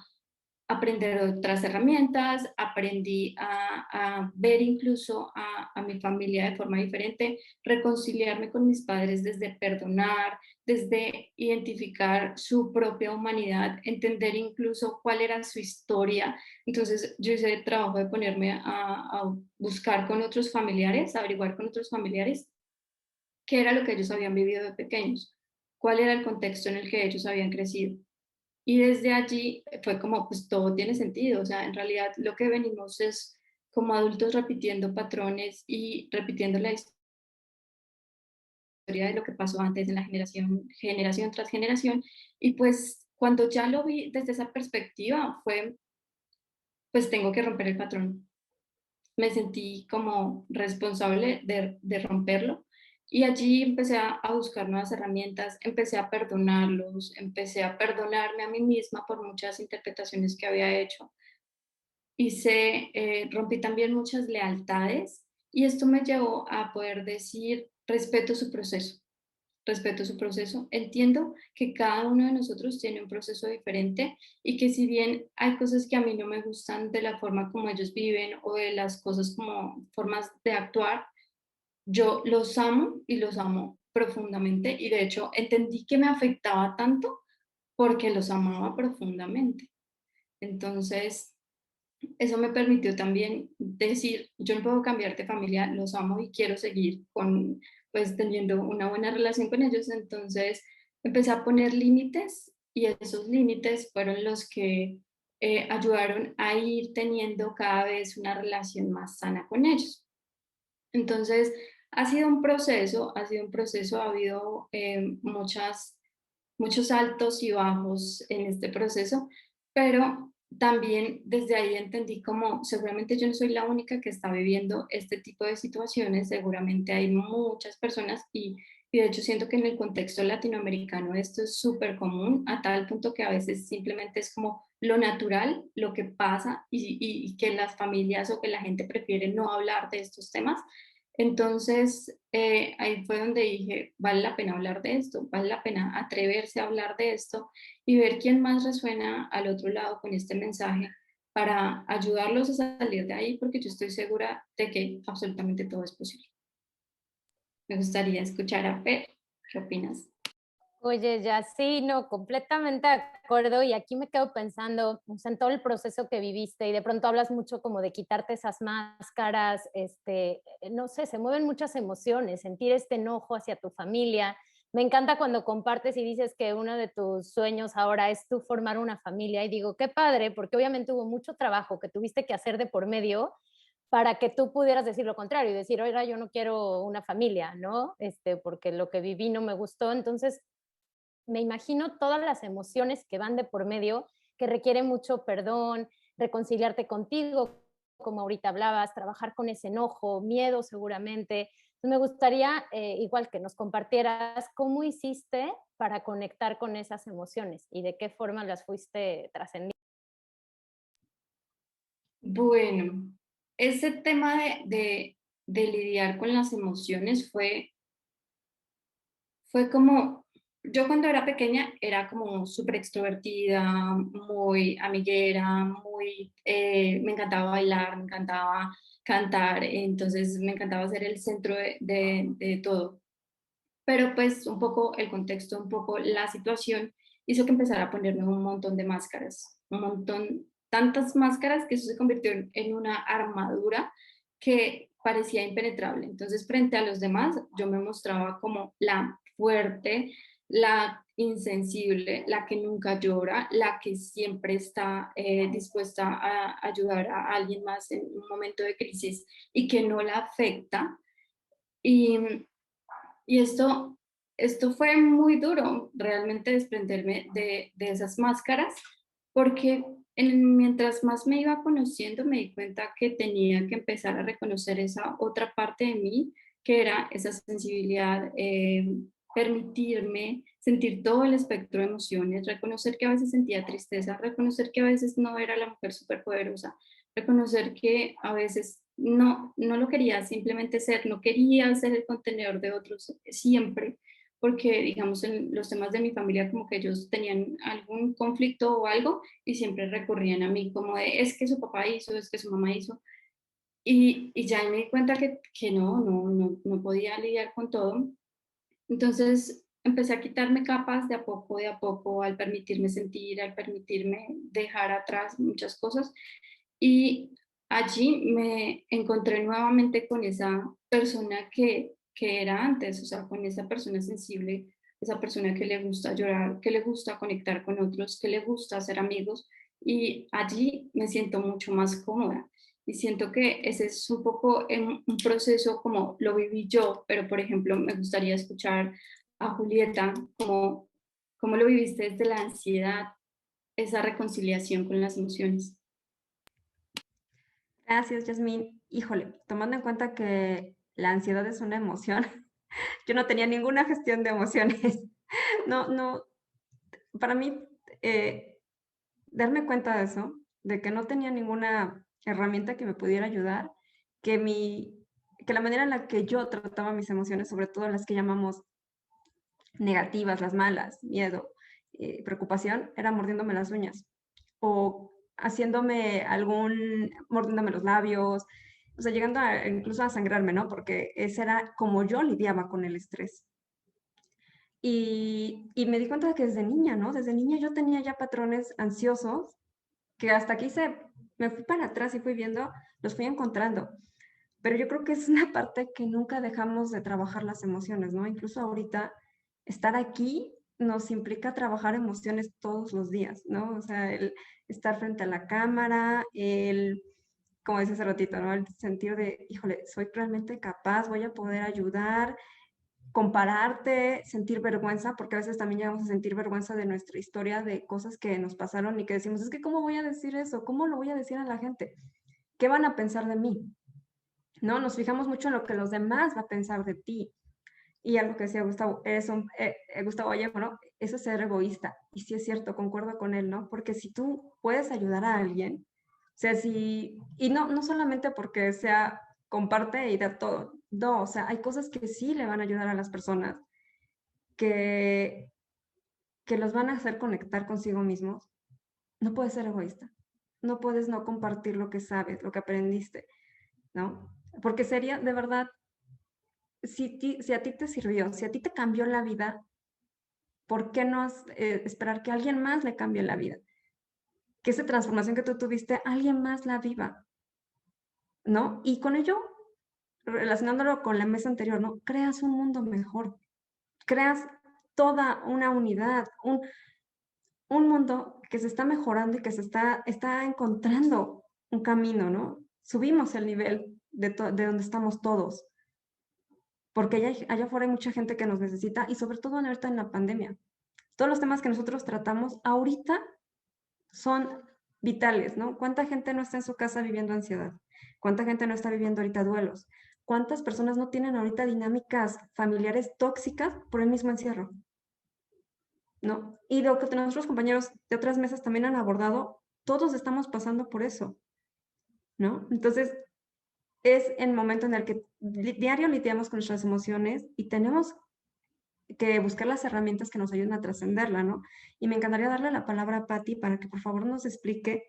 aprender otras herramientas, aprendí a ver incluso a mi familia de forma diferente, reconciliarme con mis padres desde perdonar, desde identificar su propia humanidad, entender incluso cuál era su historia. Entonces yo hice el trabajo de ponerme a buscar con otros familiares, a averiguar con otros familiares qué era lo que ellos habían vivido de pequeños, cuál era el contexto en el que ellos habían crecido. Y desde allí fue como, pues todo tiene sentido, o sea, en realidad lo que venimos es como adultos repitiendo patrones y repitiendo la historia de lo que pasó antes en la generación tras generación. Y pues cuando ya lo vi desde esa perspectiva fue, pues tengo que romper el patrón. Me sentí como responsable de romperlo. Y allí empecé a buscar nuevas herramientas, empecé a perdonarlos, empecé a perdonarme a mí misma por muchas interpretaciones que había hecho. Rompí también muchas lealtades y esto me llevó a poder decir, respeto su proceso, entiendo que cada uno de nosotros tiene un proceso diferente y que si bien hay cosas que a mí no me gustan de la forma como ellos viven o de las cosas como formas de actuar, yo los amo y los amo profundamente y de hecho entendí que me afectaba tanto porque los amaba profundamente. Entonces, eso me permitió también decir, yo no puedo cambiar de familia, los amo y quiero seguir pues teniendo una buena relación con ellos. Entonces empecé a poner límites y esos límites fueron los que ayudaron a ir teniendo cada vez una relación más sana con ellos. Entonces ha sido un proceso, ha habido muchos altos y bajos en este proceso, pero también desde ahí entendí como seguramente yo no soy la única que está viviendo este tipo de situaciones, seguramente hay muchas personas y de hecho siento que en el contexto latinoamericano esto es súper común a tal punto que a veces simplemente es como lo natural, lo que pasa y que las familias o que la gente prefiere no hablar de estos temas. Entonces, ahí fue donde dije, vale la pena hablar de esto, vale la pena atreverse a hablar de esto y ver quién más resuena al otro lado con este mensaje para ayudarlos a salir de ahí, porque yo estoy segura de que absolutamente todo es posible. Me gustaría escuchar a Fer, ¿qué opinas? Oye, ya sí, no, completamente de acuerdo. Y aquí me quedo pensando, o sea, en todo el proceso que viviste y de pronto hablas mucho como de quitarte esas máscaras, no sé, se mueven muchas emociones, sentir este enojo hacia tu familia. Me encanta cuando compartes y dices que uno de tus sueños ahora es tú formar una familia y digo, qué padre, porque obviamente hubo mucho trabajo que tuviste que hacer de por medio, para que tú pudieras decir lo contrario y decir, oiga, yo no quiero una familia, ¿no? Porque lo que viví no me gustó. Entonces, me imagino todas las emociones que van de por medio, que requiere mucho perdón, reconciliarte contigo, como ahorita hablabas, trabajar con ese enojo, miedo seguramente. Entonces, me gustaría, igual que nos compartieras cómo hiciste para conectar con esas emociones y de qué forma las fuiste trascendiendo. Bueno, ese tema de lidiar con las emociones fue como, yo cuando era pequeña era como súper extrovertida, muy amiguera, me encantaba bailar, me encantaba cantar, entonces me encantaba ser el centro de todo. Pero pues un poco el contexto, un poco la situación hizo que empezara a ponerme un montón de máscaras, un montón, tantas máscaras que eso se convirtió en una armadura que parecía impenetrable. Entonces, frente a los demás, yo me mostraba como la fuerte, la insensible, la que nunca llora, la que siempre está dispuesta a ayudar a alguien más en un momento de crisis y que no la afecta. Y y esto fue muy duro, realmente desprenderme de esas máscaras, porque mientras más me iba conociendo, me di cuenta que tenía que empezar a reconocer esa otra parte de mí, que era esa sensibilidad, permitirme sentir todo el espectro de emociones, reconocer que a veces sentía tristeza, reconocer que a veces no era la mujer superpoderosa, reconocer que a veces no lo quería simplemente ser, no quería ser el contenedor de otros siempre, porque digamos en los temas de mi familia como que ellos tenían algún conflicto o algo y siempre recurrían a mí como de es que su papá hizo, es que su mamá hizo. Y ya me di cuenta que no podía lidiar con todo. Entonces empecé a quitarme capas de a poco, al permitirme sentir, al permitirme dejar atrás muchas cosas. Y allí me encontré nuevamente con esa persona que era antes, o sea, con esa persona sensible, esa persona que le gusta llorar, que le gusta conectar con otros, que le gusta hacer amigos. Y allí me siento mucho más cómoda. Y siento que ese es un poco un proceso como lo viví yo, pero por ejemplo, me gustaría escuchar a Julieta, cómo lo viviste desde la ansiedad, esa reconciliación con las emociones. Gracias, Yasmín. Híjole, tomando en cuenta que la ansiedad es una emoción, yo no tenía ninguna gestión de emociones. No, no, para mí, eh, darme cuenta de eso, de que no tenía ninguna herramienta que me pudiera ayudar, que que la manera en la que yo trataba mis emociones, sobre todo las que llamamos negativas, las malas, miedo, preocupación, era mordiéndome las uñas o mordiéndome los labios, o sea, llegando incluso a sangrarme, ¿no? Porque ese era como yo lidiaba con el estrés. Y me di cuenta de que desde niña, ¿no? Desde niña yo tenía ya patrones ansiosos que hasta que me fui para atrás y fui viendo, los fui encontrando. Pero yo creo que es una parte que nunca dejamos de trabajar las emociones, ¿no? Incluso ahorita, estar aquí nos implica trabajar emociones todos los días, ¿no? O sea, el estar frente a la cámara, como decía hace ratito, ¿no? El sentir de, híjole, soy realmente capaz, voy a poder ayudar, compararte, sentir vergüenza, porque a veces también llegamos a sentir vergüenza de nuestra historia, de cosas que nos pasaron y que decimos, es que ¿cómo voy a decir eso? ¿Cómo lo voy a decir a la gente? ¿Qué van a pensar de mí? ¿No? Nos fijamos mucho en lo que los demás van a pensar de ti. Y algo que decía Gustavo, Gustavo Vallejo, ¿no? Eso es ser egoísta. Y sí es cierto, concuerdo con él, ¿no? Porque si tú puedes ayudar a alguien, o sea, y no solamente porque sea comparte y da todo, no, o sea, hay cosas que sí le van a ayudar a las personas, que, que los van a hacer conectar consigo mismos, no puedes ser egoísta. No puedes no compartir lo que sabes, lo que aprendiste, ¿no? Porque sería, de verdad, si a ti te sirvió, si a ti te cambió la vida, ¿por qué no esperar que alguien más le cambie la vida? Que esa transformación que tú tuviste, alguien más la viva, ¿no? Y con ello, relacionándolo con la mesa anterior, ¿no? Creas un mundo mejor, creas toda una unidad, un mundo que se está mejorando y que está encontrando un camino, ¿no? subimos el nivel de donde estamos todos, porque allá afuera hay mucha gente que nos necesita y sobre todo ahorita en la pandemia. Todos los temas que nosotros tratamos ahorita son vitales, ¿no? ¿Cuánta gente no está en su casa viviendo ansiedad? ¿Cuánta gente no está viviendo ahorita duelos? ¿Cuántas personas no tienen ahorita dinámicas familiares tóxicas por el mismo encierro? ¿No? Y lo que nuestros compañeros de otras mesas también han abordado, todos estamos pasando por eso, ¿no? Entonces, es el momento en el que diario lidiamos con nuestras emociones y tenemos que buscar las herramientas que nos ayuden a trascenderla, ¿no? Y me encantaría darle la palabra a Patti para que por favor nos explique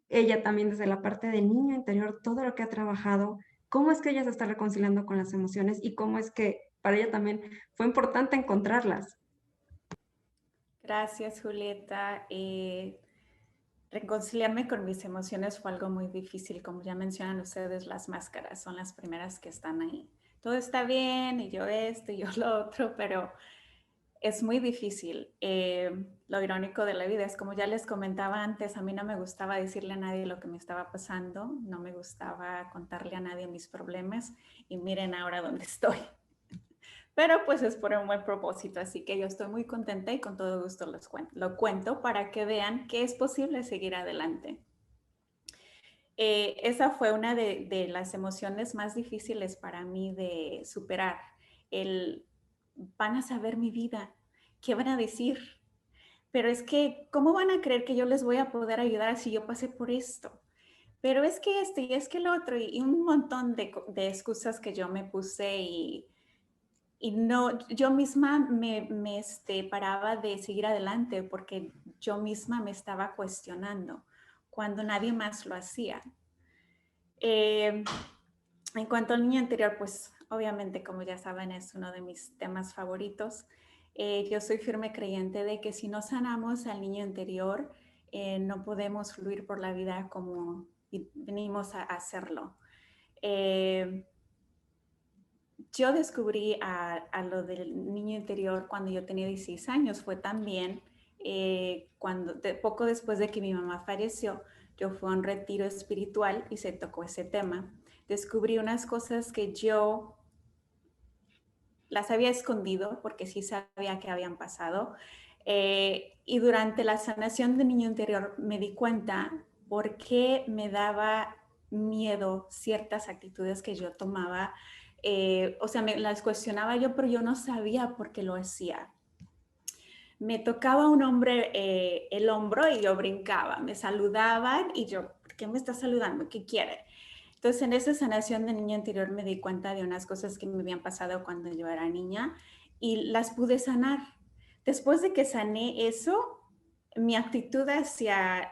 ella también desde la parte del niño interior, todo lo que ha trabajado, cómo es que ella se está reconciliando con las emociones y cómo es que para ella también fue importante encontrarlas. Gracias, Julieta. Reconciliarme con mis emociones fue algo muy difícil. Como ya mencionan ustedes, las máscaras son las primeras que están ahí. Todo está bien y yo esto y yo lo otro, pero es muy difícil. Lo irónico de la vida es, como ya les comentaba antes, a mí no me gustaba decirle a nadie lo que me estaba pasando, no me gustaba contarle a nadie mis problemas y miren ahora dónde estoy. Pero pues es por un buen propósito, así que yo estoy muy contenta y con todo gusto lo cuento para que vean que es posible seguir adelante. Esa fue una de las emociones más difíciles para mí de superar. Van a saber mi vida, ¿qué van a decir? Pero es que, ¿cómo van a creer que yo les voy a poder ayudar si yo pasé por esto? Pero es que y es que el otro, y un montón de excusas que yo me puse y no, yo misma me paraba de seguir adelante porque yo misma me estaba cuestionando cuando nadie más lo hacía. En cuanto al niño interior, pues obviamente, como ya saben, es uno de mis temas favoritos. Yo soy firme creyente de que si no sanamos al niño interior, no podemos fluir por la vida como venimos a hacerlo. Yo descubrí a lo del niño interior cuando yo tenía 16 años. Fue también poco después de que mi mamá falleció, yo fui a un retiro espiritual y se tocó ese tema. Descubrí unas cosas que yo las había escondido porque sí sabía que habían pasado. Y durante la sanación del niño interior me di cuenta por qué me daba miedo ciertas actitudes que yo tomaba. O sea, me las cuestionaba yo, pero yo no sabía por qué lo hacía. Me tocaba un hombre el hombro y yo brincaba, me saludaban y yo, ¿por qué me está saludando? ¿Qué quiere? Entonces, en esa sanación de niña interior me di cuenta de unas cosas que me habían pasado cuando yo era niña y las pude sanar. Después de que sané eso, mi actitud hacia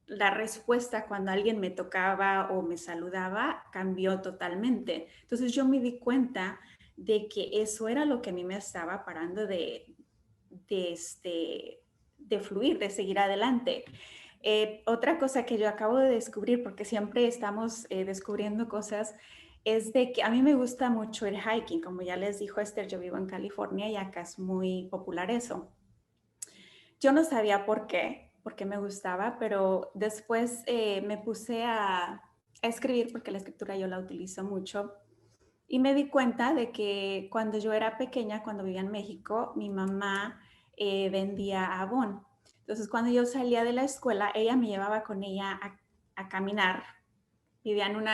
la respuesta cuando alguien me tocaba o me saludaba cambió totalmente. Entonces, yo me di cuenta de que eso era lo que a mí me estaba parando de fluir, de seguir adelante. Otra cosa que yo acabo de descubrir, porque siempre estamos descubriendo cosas, es de que a mí me gusta mucho el hiking. Como ya les dijo Esther, yo vivo en California y acá es muy popular eso. Yo no sabía por qué me gustaba, pero después me puse a escribir, porque la escritura yo la utilizo mucho, y me di cuenta de que cuando yo era pequeña, cuando vivía en México, mi mamá vendía Avon. Entonces, cuando yo salía de la escuela, ella me llevaba con ella a caminar. Vivía en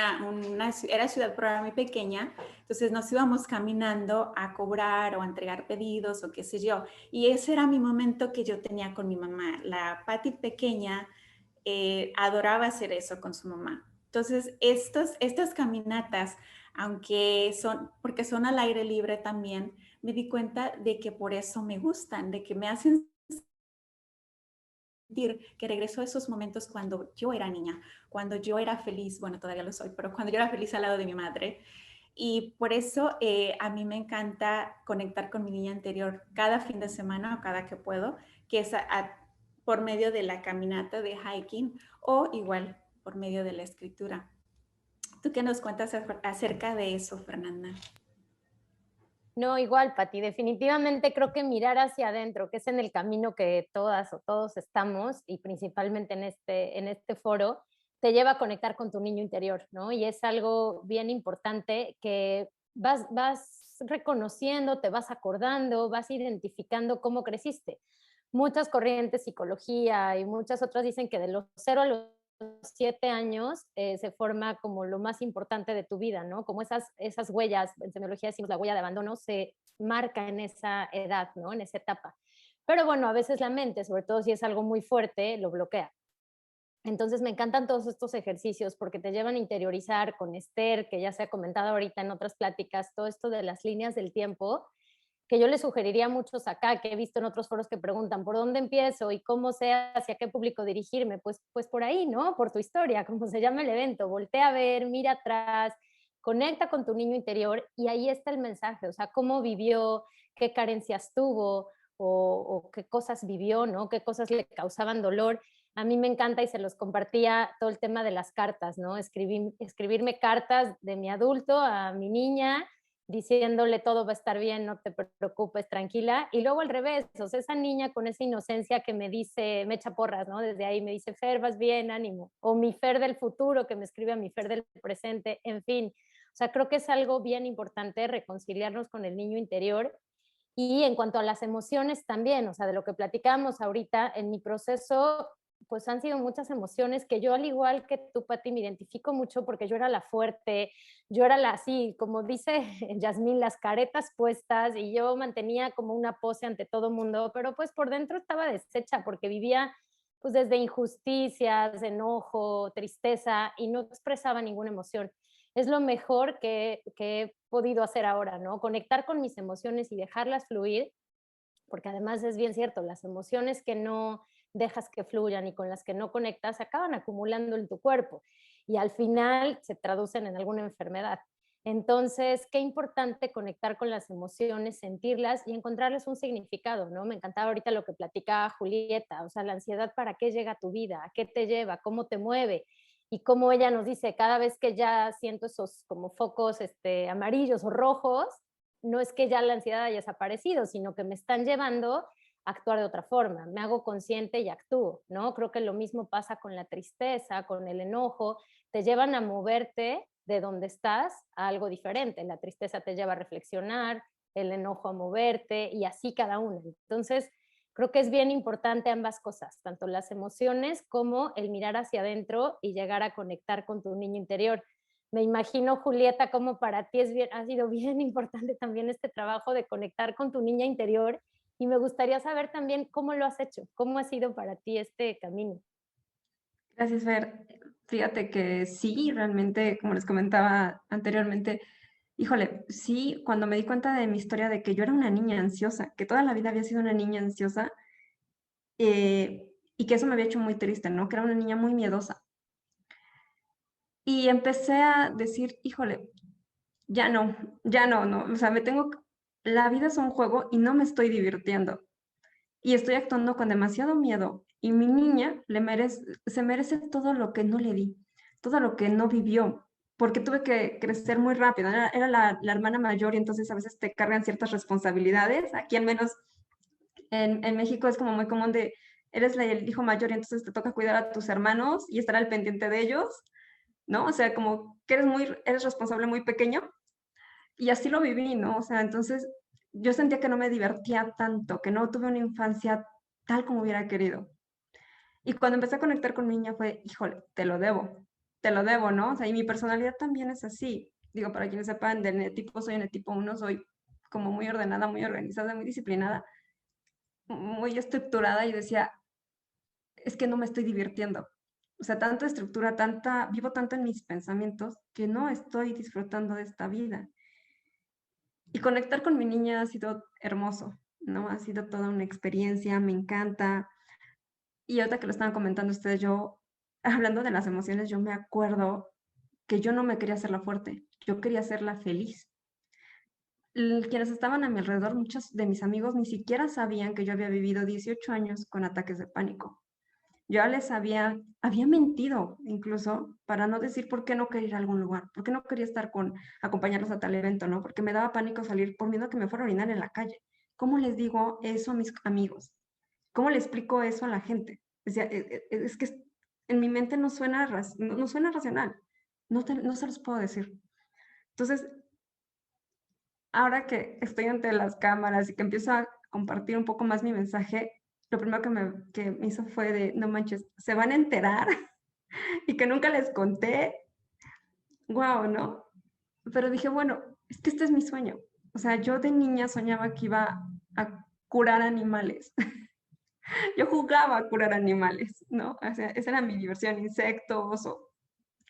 era ciudad, pero era muy pequeña. Entonces, nos íbamos caminando a cobrar o a entregar pedidos o qué sé yo. Y ese era mi momento que yo tenía con mi mamá. La Patti pequeña adoraba hacer eso con su mamá. Entonces, estas caminatas, aunque porque son al aire libre también, me di cuenta de que por eso me gustan, de que me hacen sentir que regreso a esos momentos cuando yo era niña, cuando yo era feliz, bueno, todavía lo soy, pero cuando yo era feliz al lado de mi madre. Y por eso a mí me encanta conectar con mi niña interior cada fin de semana o cada que puedo, que es por medio de la caminata de hiking o igual por medio de la escritura. ¿Tú qué nos cuentas acerca de eso, Fernanda? No, igual, Pati, definitivamente creo que mirar hacia adentro, que es en el camino que todas o todos estamos, y principalmente en este foro, te lleva a conectar con tu niño interior, ¿no? Y es algo bien importante que vas reconociendo, te vas acordando, vas identificando cómo creciste. Muchas corrientes, psicología y muchas otras dicen que de los 0 a los 7 años se forma como lo más importante de tu vida, ¿no? Como esas huellas, en semiología decimos la huella de abandono, se marca en esa edad, ¿no? En esa etapa. Pero bueno, a veces la mente, sobre todo si es algo muy fuerte, lo bloquea. Entonces me encantan todos estos ejercicios porque te llevan a interiorizar con Esther, que ya se ha comentado ahorita en otras pláticas, todo esto de las líneas del tiempo, que yo les sugeriría a muchos acá, que he visto en otros foros que preguntan, ¿por dónde empiezo y cómo sé hacia qué público dirigirme? Pues por ahí, ¿no? Por tu historia, como se llama el evento. Voltea a ver, mira atrás, conecta con tu niño interior y ahí está el mensaje, o sea, cómo vivió, qué carencias tuvo o qué cosas vivió, ¿no? Qué cosas le causaban dolor. A mí me encanta y se los compartía todo el tema de las cartas, ¿no? Escribirme cartas de mi adulto a mi niña, diciéndole todo va a estar bien, no te preocupes, tranquila. Y luego al revés, o sea, esa niña con esa inocencia que me dice, me echa porras, ¿no? Desde ahí me dice, Fer, vas bien, ánimo. O mi Fer del futuro, que me escribe a mi Fer del presente, en fin. O sea, creo que es algo bien importante reconciliarnos con el niño interior. Y en cuanto a las emociones también, o sea, de lo que platicábamos ahorita, en mi proceso pues han sido muchas emociones que yo, al igual que tú, Pati, me identifico mucho porque yo era la fuerte, yo era la así, como dice Yasmín, las caretas puestas y yo mantenía como una pose ante todo mundo, pero pues por dentro estaba deshecha porque vivía pues desde injusticias, enojo, tristeza y no expresaba ninguna emoción. Es lo mejor que he podido hacer ahora, ¿no? Conectar con mis emociones y dejarlas fluir, porque además es bien cierto, las emociones que no dejas que fluyan y con las que no conectas se acaban acumulando en tu cuerpo y al final se traducen en alguna enfermedad. Entonces, qué importante conectar con las emociones, sentirlas y encontrarles un significado, ¿no? Me encantaba ahorita lo que platicaba Julieta, o sea, la ansiedad, ¿para qué llega a tu vida? ¿A qué te lleva? ¿Cómo te mueve? Y como ella nos dice, cada vez que ya siento esos como focos amarillos o rojos, no es que ya la ansiedad haya desaparecido, sino que me están llevando a actuar de otra forma, me hago consciente y actúo, ¿no? Creo que lo mismo pasa con la tristeza, con el enojo, te llevan a moverte de donde estás a algo diferente, la tristeza te lleva a reflexionar, el enojo a moverte y así cada uno. Entonces, creo que es bien importante ambas cosas, tanto las emociones como el mirar hacia adentro y llegar a conectar con tu niño interior. Me imagino, Julieta, como para ti ha sido bien importante también este trabajo de conectar con tu niña interior y me gustaría saber también cómo lo has hecho, cómo ha sido para ti este camino. Gracias, Fer. Fíjate que sí, realmente, como les comentaba anteriormente, híjole, sí, cuando me di cuenta de mi historia de que yo era una niña ansiosa, que toda la vida había sido una niña ansiosa, y que eso me había hecho muy triste, ¿no? Que era una niña muy miedosa. Y empecé a decir, híjole, ya no, no, o sea, la vida es un juego y no me estoy divirtiendo. Y estoy actuando con demasiado miedo. Y mi niña se merece todo lo que no le di, todo lo que no vivió, porque tuve que crecer muy rápido. Era la hermana mayor y entonces a veces te cargan ciertas responsabilidades. Aquí al menos en México es como muy común de, eres el hijo mayor y entonces te toca cuidar a tus hermanos y estar al pendiente de ellos, ¿no? O sea, como que eres responsable muy pequeño y así lo viví, ¿no? O sea, entonces yo sentía que no me divertía tanto, que no tuve una infancia tal como hubiera querido. Y cuando empecé a conectar con mi niña fue, híjole, te lo debo, ¿no? O sea, y mi personalidad también es así. Digo, para quienes sepan, del eneatipo soy eneatipo 1, soy como muy ordenada, muy organizada, muy disciplinada, muy estructurada y decía, es que no me estoy divirtiendo. O sea, tanta estructura, vivo tanto en mis pensamientos que no estoy disfrutando de esta vida. Y conectar con mi niña ha sido hermoso, ¿no? Ha sido toda una experiencia, me encanta. Y ahorita que lo estaban comentando ustedes, yo, hablando de las emociones, yo me acuerdo que yo no me quería hacerla fuerte, yo quería hacerla feliz. Quienes estaban a mi alrededor, muchos de mis amigos ni siquiera sabían que yo había vivido 18 años con ataques de pánico. Yo les había mentido incluso para no decir por qué no quería ir a algún lugar, por qué no quería acompañarlos a tal evento, ¿no? Porque me daba pánico salir por miedo a que me fuera a orinar en la calle. ¿Cómo les digo eso a mis amigos? ¿Cómo le explico eso a la gente? Decía, es que en mi mente no suena, no suena racional, no se los puedo decir. Entonces, ahora que estoy ante las cámaras y que empiezo a compartir un poco más mi mensaje, lo primero que me hizo fue de, no manches, se van a enterar y que nunca les conté. Wow, ¿no? Pero dije, bueno, es que este es mi sueño. O sea, yo de niña soñaba que iba a curar animales. Yo jugaba a curar animales, ¿no? O sea, esa era mi diversión, insectos o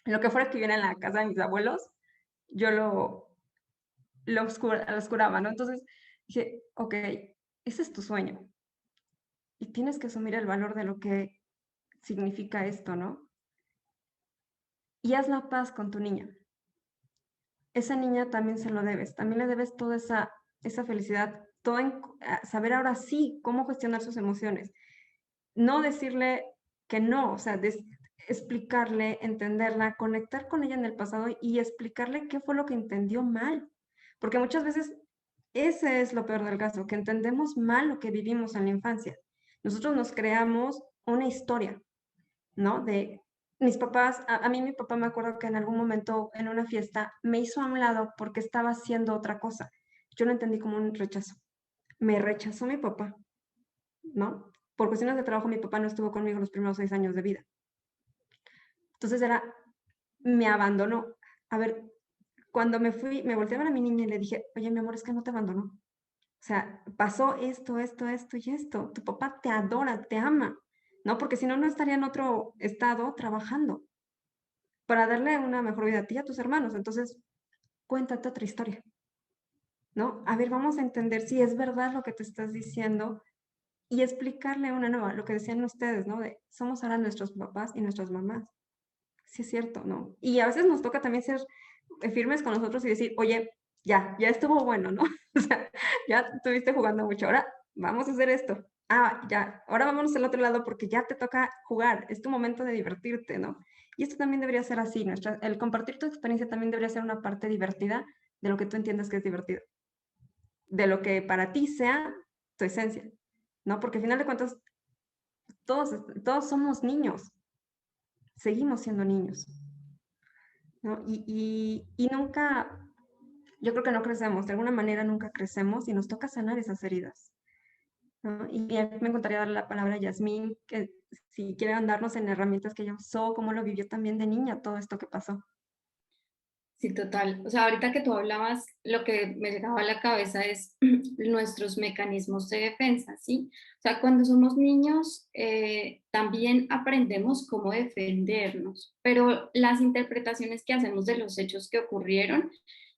lo que fuera que viera en la casa de mis abuelos, yo los curaba, ¿no? Entonces dije, ok, ese es tu sueño y tienes que asumir el valor de lo que significa esto, ¿no? Y haz la paz con tu niña. Esa niña también se lo debes, también le debes toda esa felicidad, todo en saber ahora sí cómo gestionar sus emociones. No decirle que no, o sea, explicarle, entenderla, conectar con ella en el pasado y explicarle qué fue lo que entendió mal. Porque muchas veces ese es lo peor del caso, que entendemos mal lo que vivimos en la infancia. Nosotros nos creamos una historia, ¿no? De mis papás, a mí mi papá me acuerdo que en algún momento en una fiesta me hizo a un lado porque estaba haciendo otra cosa. Yo lo entendí como un rechazo. Me rechazó mi papá, ¿no? Por cuestiones de trabajo mi papá no estuvo conmigo los primeros 6 años de vida. Entonces me abandonó. A ver, cuando me fui, me volteé a ver a mi niña y le dije, oye, mi amor, es que no te abandonó. O sea, pasó esto y esto. Tu papá te adora, te ama, ¿no? Porque si no, no estaría en otro estado trabajando para darle una mejor vida a ti y a tus hermanos. Entonces, cuéntate otra historia, ¿no? A ver, vamos a entender si es verdad lo que te estás diciendo y explicarle una nueva, lo que decían ustedes, ¿no? De somos ahora nuestros papás y nuestras mamás. Sí es cierto, ¿no? Y a veces nos toca también ser firmes con nosotros y decir, oye, ya estuvo bueno, ¿no? O sea, ya estuviste jugando mucho, ahora vamos a hacer esto. Ah, ya, ahora vámonos al otro lado porque ya te toca jugar, es tu momento de divertirte, ¿no? Y esto también debería ser así, el compartir tu experiencia también debería ser una parte divertida de lo que tú entiendas que es divertido, de lo que para ti sea tu esencia, ¿no? Porque al final de cuentas, todos somos niños, seguimos siendo niños, ¿no? Y nunca, yo creo que no crecemos, de alguna manera nunca crecemos y nos toca sanar esas heridas, ¿no? Y a mí me encantaría darle la palabra a Yasmín, que si quiere andarnos en herramientas que ella usó, cómo lo vivió también de niña, todo esto que pasó. Sí, total. O sea, ahorita que tú hablabas, lo que me llegaba a la cabeza es nuestros mecanismos de defensa, ¿sí? O sea, cuando somos niños, también aprendemos cómo defendernos, pero las interpretaciones que hacemos de los hechos que ocurrieron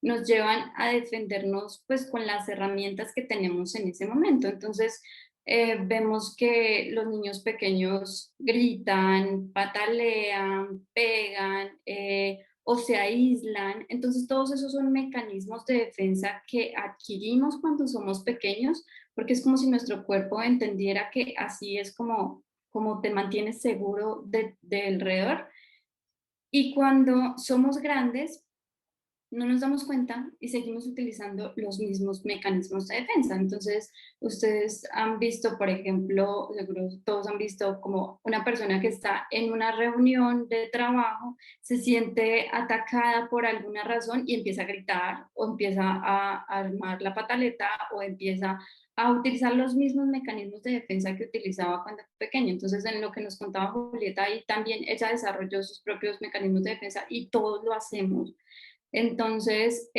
nos llevan a defendernos, pues, con las herramientas que tenemos en ese momento. Entonces, vemos que los niños pequeños gritan, patalean, pegan, o se aíslan. Entonces, todos esos son mecanismos de defensa que adquirimos cuando somos pequeños, porque es como si nuestro cuerpo entendiera que así es como te mantienes seguro de alrededor. Y cuando somos grandes, no nos damos cuenta y seguimos utilizando los mismos mecanismos de defensa. Entonces, ustedes han visto, por ejemplo, seguro todos han visto como una persona que está en una reunión de trabajo, se siente atacada por alguna razón y empieza a gritar o empieza a armar la pataleta o empieza a utilizar los mismos mecanismos de defensa que utilizaba cuando era pequeña. Entonces, en lo que nos contaba Julieta, ahí también ella desarrolló sus propios mecanismos de defensa y todos lo hacemos. Entonces,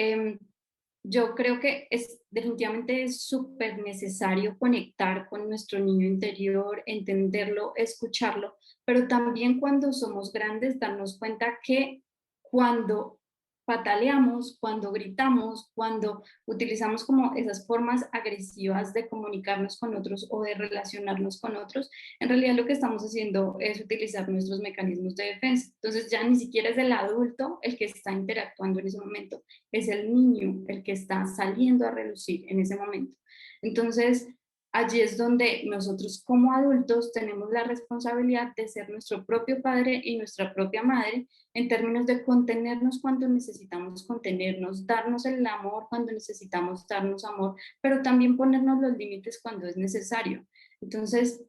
yo creo que definitivamente es súper necesario conectar con nuestro niño interior, entenderlo, escucharlo, pero también cuando somos grandes darnos cuenta que cuando pataleamos, cuando gritamos, cuando utilizamos como esas formas agresivas de comunicarnos con otros o de relacionarnos con otros, en realidad lo que estamos haciendo es utilizar nuestros mecanismos de defensa. Entonces ya ni siquiera es el adulto el que está interactuando en ese momento, es el niño el que está saliendo a relucir en ese momento. Entonces, allí es donde nosotros como adultos tenemos la responsabilidad de ser nuestro propio padre y nuestra propia madre en términos de contenernos cuando necesitamos contenernos, darnos el amor cuando necesitamos darnos amor, pero también ponernos los límites cuando es necesario. Entonces,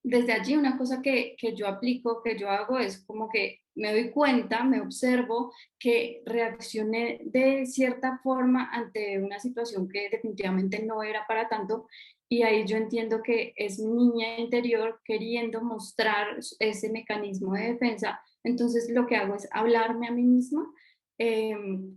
desde allí una cosa que yo aplico, que yo hago es como que me doy cuenta, me observo que reaccioné de cierta forma ante una situación que definitivamente no era para tanto y ahí yo entiendo que es mi niña interior queriendo mostrar ese mecanismo de defensa. Entonces lo que hago es hablarme a mí misma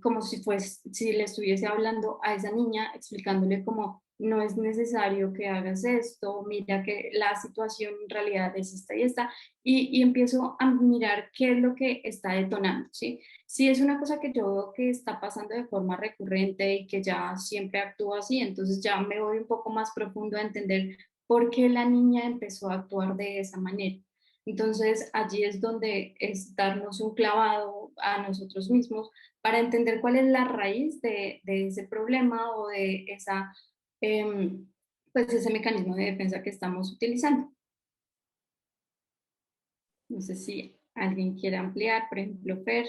como si le estuviese hablando a esa niña, explicándole como no es necesario que hagas esto, mira que la situación en realidad es esta y esta, y empiezo a mirar qué es lo que está detonando, ¿sí? Si es una cosa que yo veo que está pasando de forma recurrente y que ya siempre actúa así, entonces ya me voy un poco más profundo a entender por qué la niña empezó a actuar de esa manera. Entonces allí es donde es darnos un clavado a nosotros mismos para entender cuál es la raíz de ese problema o de esa, pues ese mecanismo de defensa que estamos utilizando. No sé si alguien quiere ampliar, por ejemplo, Fer.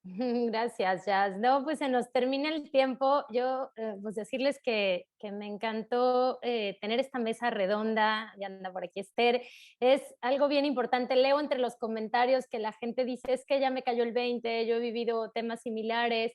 Gracias, Jazz. No, pues se nos termina el tiempo. Yo, pues decirles que me encantó tener esta mesa redonda, ya anda por aquí Esther, es algo bien importante. Leo entre los comentarios que la gente dice, es que ya me cayó el 20, yo he vivido temas similares.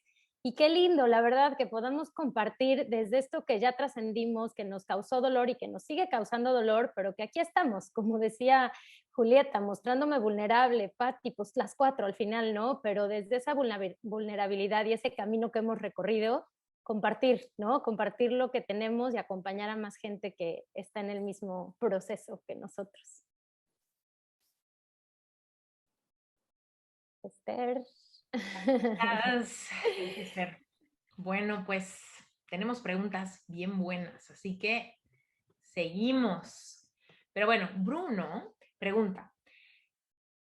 Y qué lindo, la verdad, que podamos compartir desde esto que ya trascendimos, que nos causó dolor y que nos sigue causando dolor, pero que aquí estamos, como decía Julieta, mostrándome vulnerable, Patti, pues las cuatro al final, ¿no? Pero desde esa vulnerabilidad y ese camino que hemos recorrido, compartir, ¿no? Compartir lo que tenemos y acompañar a más gente que está en el mismo proceso que nosotros. Esther. Gracias, Fer. Bueno, pues tenemos preguntas bien buenas, así que seguimos. Pero bueno, Bruno pregunta,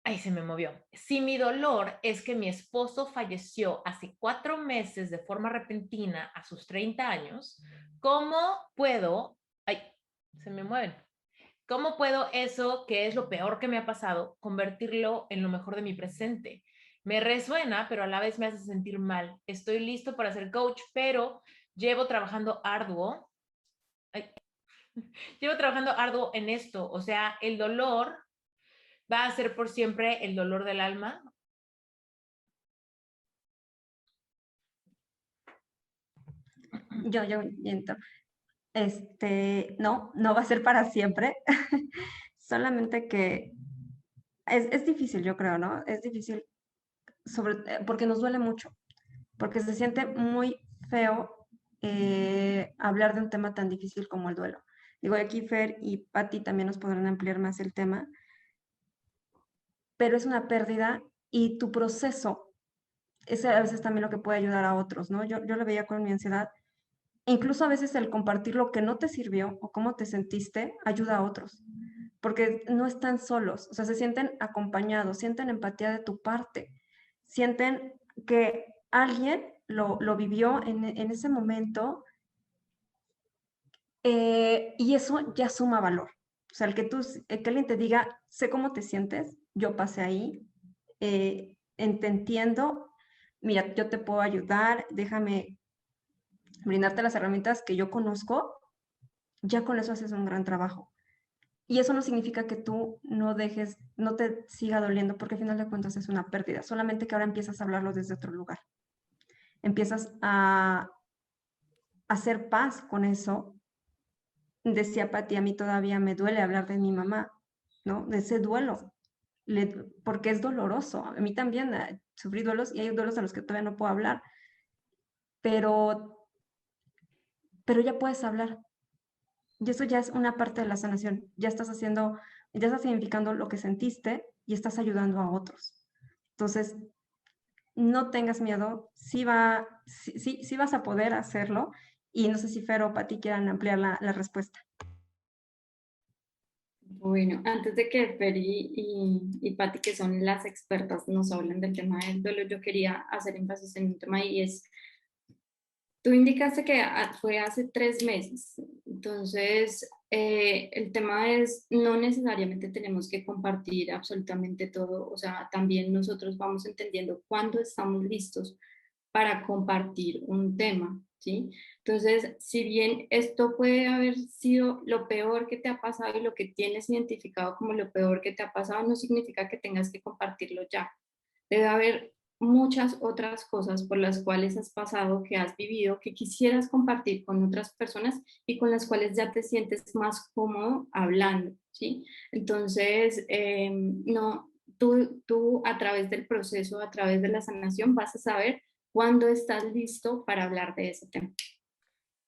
ay, se me movió. Si mi dolor es que mi esposo falleció hace 4 meses de forma repentina a sus 30 años, ¿cómo puedo, ay, se me mueven, cómo puedo eso, que es lo peor que me ha pasado, convertirlo en lo mejor de mi presente? Me resuena, pero a la vez me hace sentir mal. Estoy listo para ser coach, pero llevo trabajando arduo, ay, llevo trabajando arduo en esto. O sea, el dolor va a ser por siempre el dolor del alma. Yo entro. No, no va a ser para siempre. Solamente que es difícil, yo creo, ¿no? Es difícil porque nos duele mucho, porque se siente muy feo hablar de un tema tan difícil como el duelo. Digo, aquí Fer y Patti también nos podrán ampliar más el tema, pero es una pérdida y tu proceso es a veces también lo que puede ayudar a otros, ¿no? Yo lo veía con mi ansiedad. Incluso a veces el compartir lo que no te sirvió o cómo te sentiste ayuda a otros, porque no están solos, o sea, se sienten acompañados, sienten empatía de tu parte, sienten que alguien lo vivió en ese momento y eso ya suma valor. O sea, que alguien te diga, sé cómo te sientes, yo pasé ahí, te entiendo, mira, yo te puedo ayudar, déjame brindarte las herramientas que yo conozco, ya con eso haces un gran trabajo. Y eso no significa que tú no te siga doliendo, porque al final de cuentas es una pérdida, solamente que ahora empiezas a hablarlo desde otro lugar. Empiezas a hacer paz con eso. Decía Pati, a mí todavía me duele hablar de mi mamá, ¿no? De ese duelo, porque es doloroso. A mí también sufrí duelos y hay duelos a los que todavía no puedo hablar, pero ya puedes hablar. Y eso ya es una parte de la sanación. Ya estás significando lo que sentiste y estás ayudando a otros. Entonces, no tengas miedo, sí vas a poder hacerlo. Y no sé si Fer o Pati quieran ampliar la respuesta. Bueno, antes de que Fer y Patti, que son las expertas, nos hablen del tema del dolor, yo quería hacer énfasis en un tema y es, tú indicaste que fue hace 3 meses, entonces el tema es, no necesariamente tenemos que compartir absolutamente todo, o sea, también nosotros vamos entendiendo cuándo estamos listos para compartir un tema, ¿sí? Entonces, si bien esto puede haber sido lo peor que te ha pasado y lo que tienes identificado como lo peor que te ha pasado, no significa que tengas que compartirlo ya. Debe haber muchas otras cosas por las cuales has pasado, que has vivido, que quisieras compartir con otras personas y con las cuales ya te sientes más cómodo hablando, ¿sí? Entonces, no, tú a través del proceso, a través de la sanación, vas a saber cuándo estás listo para hablar de ese tema.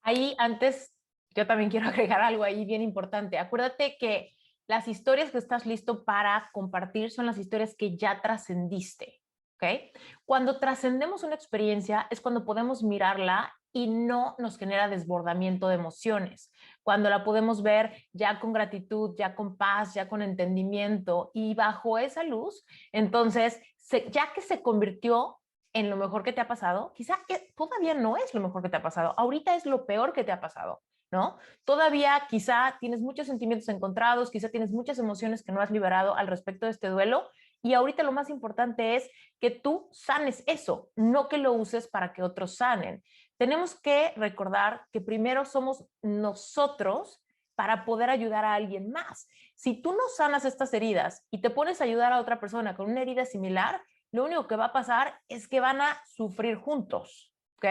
Ahí antes, yo también quiero agregar algo ahí bien importante. Acuérdate que las historias que estás listo para compartir son las historias que ya trascendiste, ¿ok? Cuando trascendemos una experiencia es cuando podemos mirarla y no nos genera desbordamiento de emociones. Cuando la podemos ver ya con gratitud, ya con paz, ya con entendimiento y bajo esa luz, entonces, ya que se convirtió en lo mejor que te ha pasado, quizá todavía no es lo mejor que te ha pasado, ahorita es lo peor que te ha pasado, ¿no? Todavía quizá tienes muchos sentimientos encontrados, quizá tienes muchas emociones que no has liberado al respecto de este duelo, y ahorita lo más importante es que tú sanes eso, no que lo uses para que otros sanen. Tenemos que recordar que primero somos nosotros para poder ayudar a alguien más. Si tú no sanas estas heridas y te pones a ayudar a otra persona con una herida similar, lo único que va a pasar es que van a sufrir juntos, ¿ok?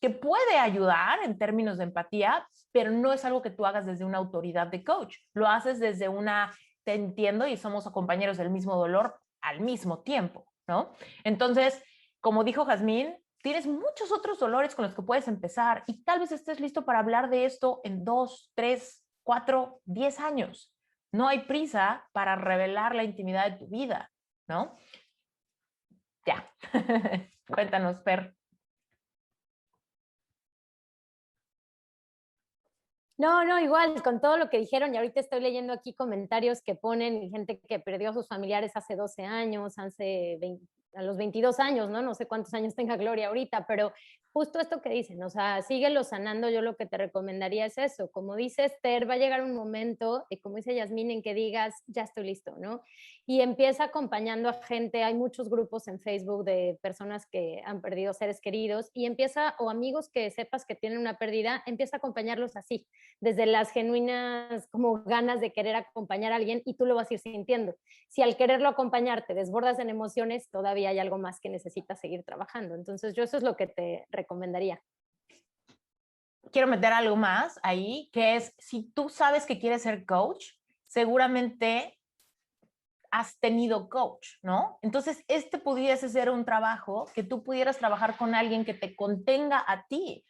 Que puede ayudar en términos de empatía, pero no es algo que tú hagas desde una autoridad de coach. Lo haces desde una, te entiendo y somos compañeros del mismo dolor al mismo tiempo, ¿no? Entonces, como dijo Jazmín, tienes muchos otros dolores con los que puedes empezar y tal vez estés listo para hablar de esto en 2, 3, 4, 10 años. No hay prisa para revelar la intimidad de tu vida, ¿no? Ya. Cuéntanos, Per. No, igual, con todo lo que dijeron, y ahorita estoy leyendo aquí comentarios que ponen gente que perdió a sus familiares hace 12 años, hace 20, a los 22 años, ¿no? No sé cuántos años tenga Gloria ahorita, pero justo esto que dicen, o sea, síguelo sanando, yo lo que te recomendaría es eso. Como dice Esther, va a llegar un momento, y como dice Yasmín, en que digas, ya estoy listo, ¿no? Y empieza acompañando a gente, hay muchos grupos en Facebook de personas que han perdido seres queridos, y empieza, o amigos que sepas que tienen una pérdida, empieza a acompañarlos así, desde las genuinas como ganas de querer acompañar a alguien, y tú lo vas a ir sintiendo. Si al quererlo acompañar te desbordas en emociones, todavía hay algo más que necesitas seguir trabajando. Entonces yo eso es lo que te recomendaría. Quiero meter algo más ahí, que es, si tú sabes que quieres ser coach, seguramente has tenido coach, ¿no? Entonces, pudiese ser un trabajo que tú pudieras trabajar con alguien que te contenga a ti,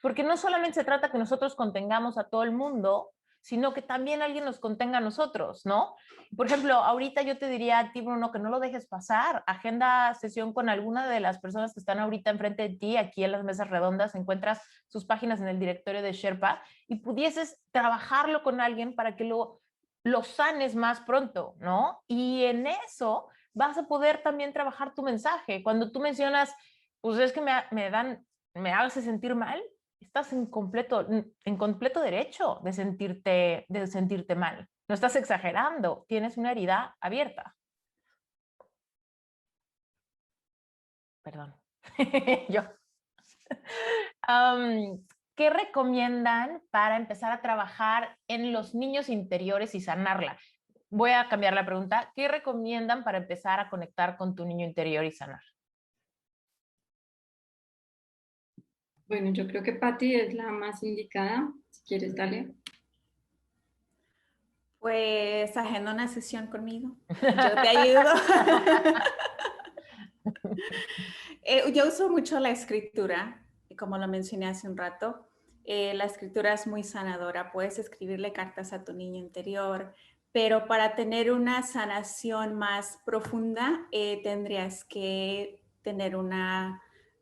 porque no solamente se trata que nosotros contengamos a todo el mundo, sino que también alguien nos contenga a nosotros, ¿no? Por ejemplo, ahorita yo te diría a ti, Bruno, que no lo dejes pasar. Agenda sesión con alguna de las personas que están ahorita enfrente de ti, aquí en las mesas redondas, encuentras sus páginas en el directorio de Sherpa y pudieses trabajarlo con alguien para que lo sanes más pronto, ¿no? Y en eso vas a poder también trabajar tu mensaje. Cuando tú mencionas, pues es que me hace sentir mal, estás en completo derecho de sentirte mal. No estás exagerando, tienes una herida abierta. Perdón. Yo. ¿Qué recomiendan para empezar a trabajar en los niños interiores y sanarla? Voy a cambiar la pregunta. ¿Qué recomiendan para empezar a conectar con tu niño interior y sanar? Bueno, yo creo que Patti es la más indicada. Si quieres, dale. Pues agenda una sesión conmigo. Yo te ayudo. Yo uso mucho la escritura, como lo mencioné hace un rato. La escritura es muy sanadora. Puedes escribirle cartas a tu niño interior, pero para tener una sanación más profunda, tendrías que tener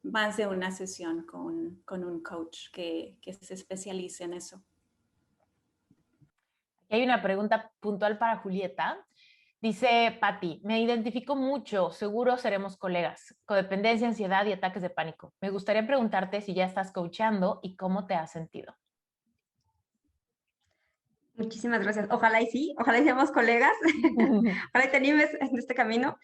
más de una sesión con un coach que se especialice en eso. Hay una pregunta puntual para Julieta. Dice Patti, me identifico mucho, seguro seremos colegas. Codependencia, ansiedad y ataques de pánico. Me gustaría preguntarte si ya estás coachando y cómo te has sentido. Muchísimas gracias. Ojalá y sí, ojalá y seamos colegas. Ojalá y te animes en este camino.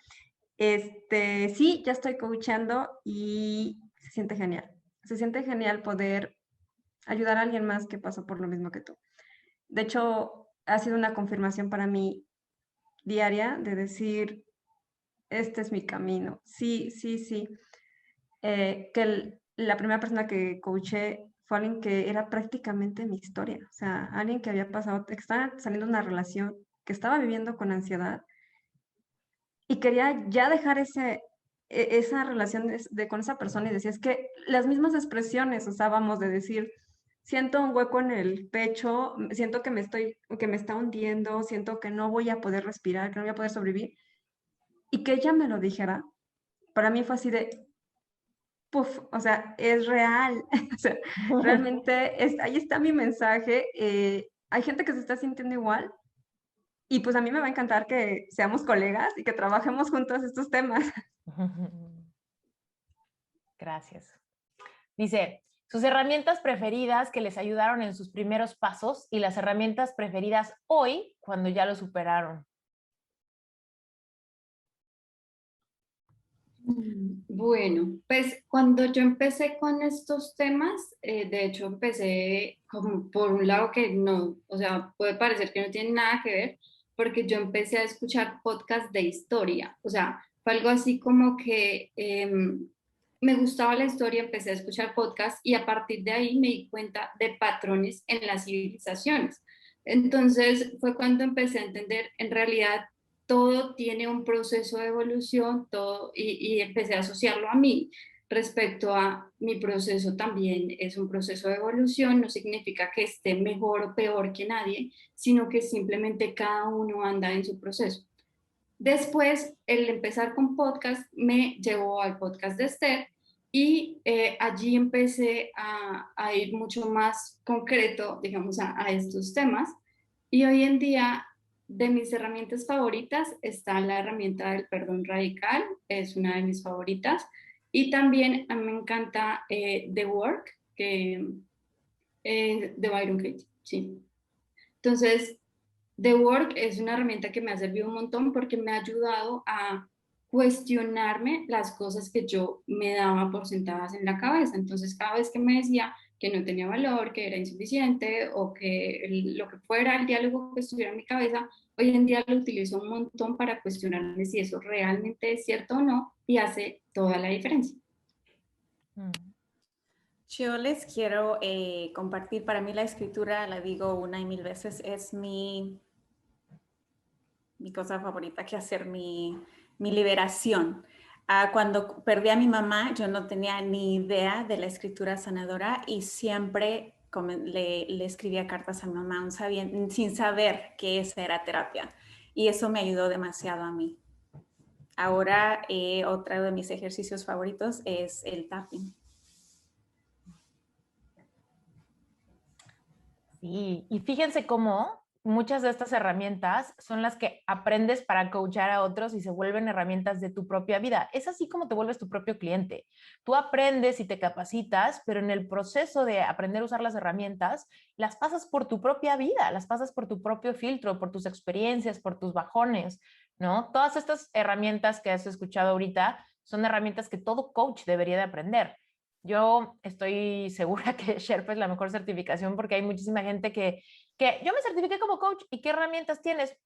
Sí, ya estoy coachando y se siente genial. Se siente genial poder ayudar a alguien más que pasó por lo mismo que tú. De hecho, ha sido una confirmación para mí diaria de decir, este es mi camino. Sí, sí, sí. La primera persona que coaché fue alguien que era prácticamente mi historia. O sea, alguien que había pasado, que estaba saliendo de una relación, que estaba viviendo con ansiedad y quería ya dejar esa relación con esa persona y decía, es que las mismas expresiones usábamos de decir, siento un hueco en el pecho, siento que me está hundiendo, siento que no voy a poder respirar, que no voy a poder sobrevivir. Y que ella me lo dijera, para mí fue así de, puf, o sea, es real. O sea, realmente ahí está mi mensaje. Hay gente que se está sintiendo igual y pues a mí me va a encantar que seamos colegas y que trabajemos juntos estos temas. Gracias. Dice, sus herramientas preferidas que les ayudaron en sus primeros pasos y las herramientas preferidas hoy cuando ya lo superaron. Bueno, pues cuando yo empecé con estos temas, de hecho empecé como por un lado que no, o sea, puede parecer que no tiene nada que ver, porque yo empecé a escuchar podcasts de historia, o sea, fue algo así como que me gustaba la historia, empecé a escuchar podcasts y a partir de ahí me di cuenta de patrones en las civilizaciones. Entonces fue cuando empecé a entender en realidad todo tiene un proceso de evolución, todo, y empecé a asociarlo a mí. Respecto a mi proceso también es un proceso de evolución, no significa que esté mejor o peor que nadie, sino que simplemente cada uno anda en su proceso. Después, el empezar con podcast me llevó al podcast de Esther y allí empecé a ir mucho más concreto, digamos, a estos temas. Y hoy en día, de mis herramientas favoritas está la herramienta del perdón radical, es una de mis favoritas. Y también a mí me encanta The Work, de Byron Katie, sí. Entonces, The Work es una herramienta que me ha servido un montón porque me ha ayudado a cuestionarme las cosas que yo me daba por sentadas en la cabeza. Entonces, cada vez que me decía que no tenía valor, que era insuficiente o que lo que fuera el diálogo que estuviera en mi cabeza, hoy en día lo utilizo un montón para cuestionarme si eso realmente es cierto o no y hace toda la diferencia. Yo les quiero compartir, para mí la escritura, la digo una y mil veces, es mi cosa favorita que hacer, mi liberación. Cuando perdí a mi mamá, yo no tenía ni idea de la escritura sanadora y siempre le escribía cartas a mi mamá sin saber que esa era terapia. Y eso me ayudó demasiado a mí. Ahora, otro de mis ejercicios favoritos es el tapping. Sí, y fíjense cómo muchas de estas herramientas son las que aprendes para coachar a otros y se vuelven herramientas de tu propia vida. Es así como te vuelves tu propio cliente. Tú aprendes y te capacitas, pero en el proceso de aprender a usar las herramientas, las pasas por tu propia vida, las pasas por tu propio filtro, por tus experiencias, por tus bajones, ¿no? Todas estas herramientas que has escuchado ahorita son herramientas que todo coach debería de aprender. Yo estoy segura que Sherpa es la mejor certificación porque hay muchísima gente que yo me certifiqué como coach y ¿qué herramientas tienes?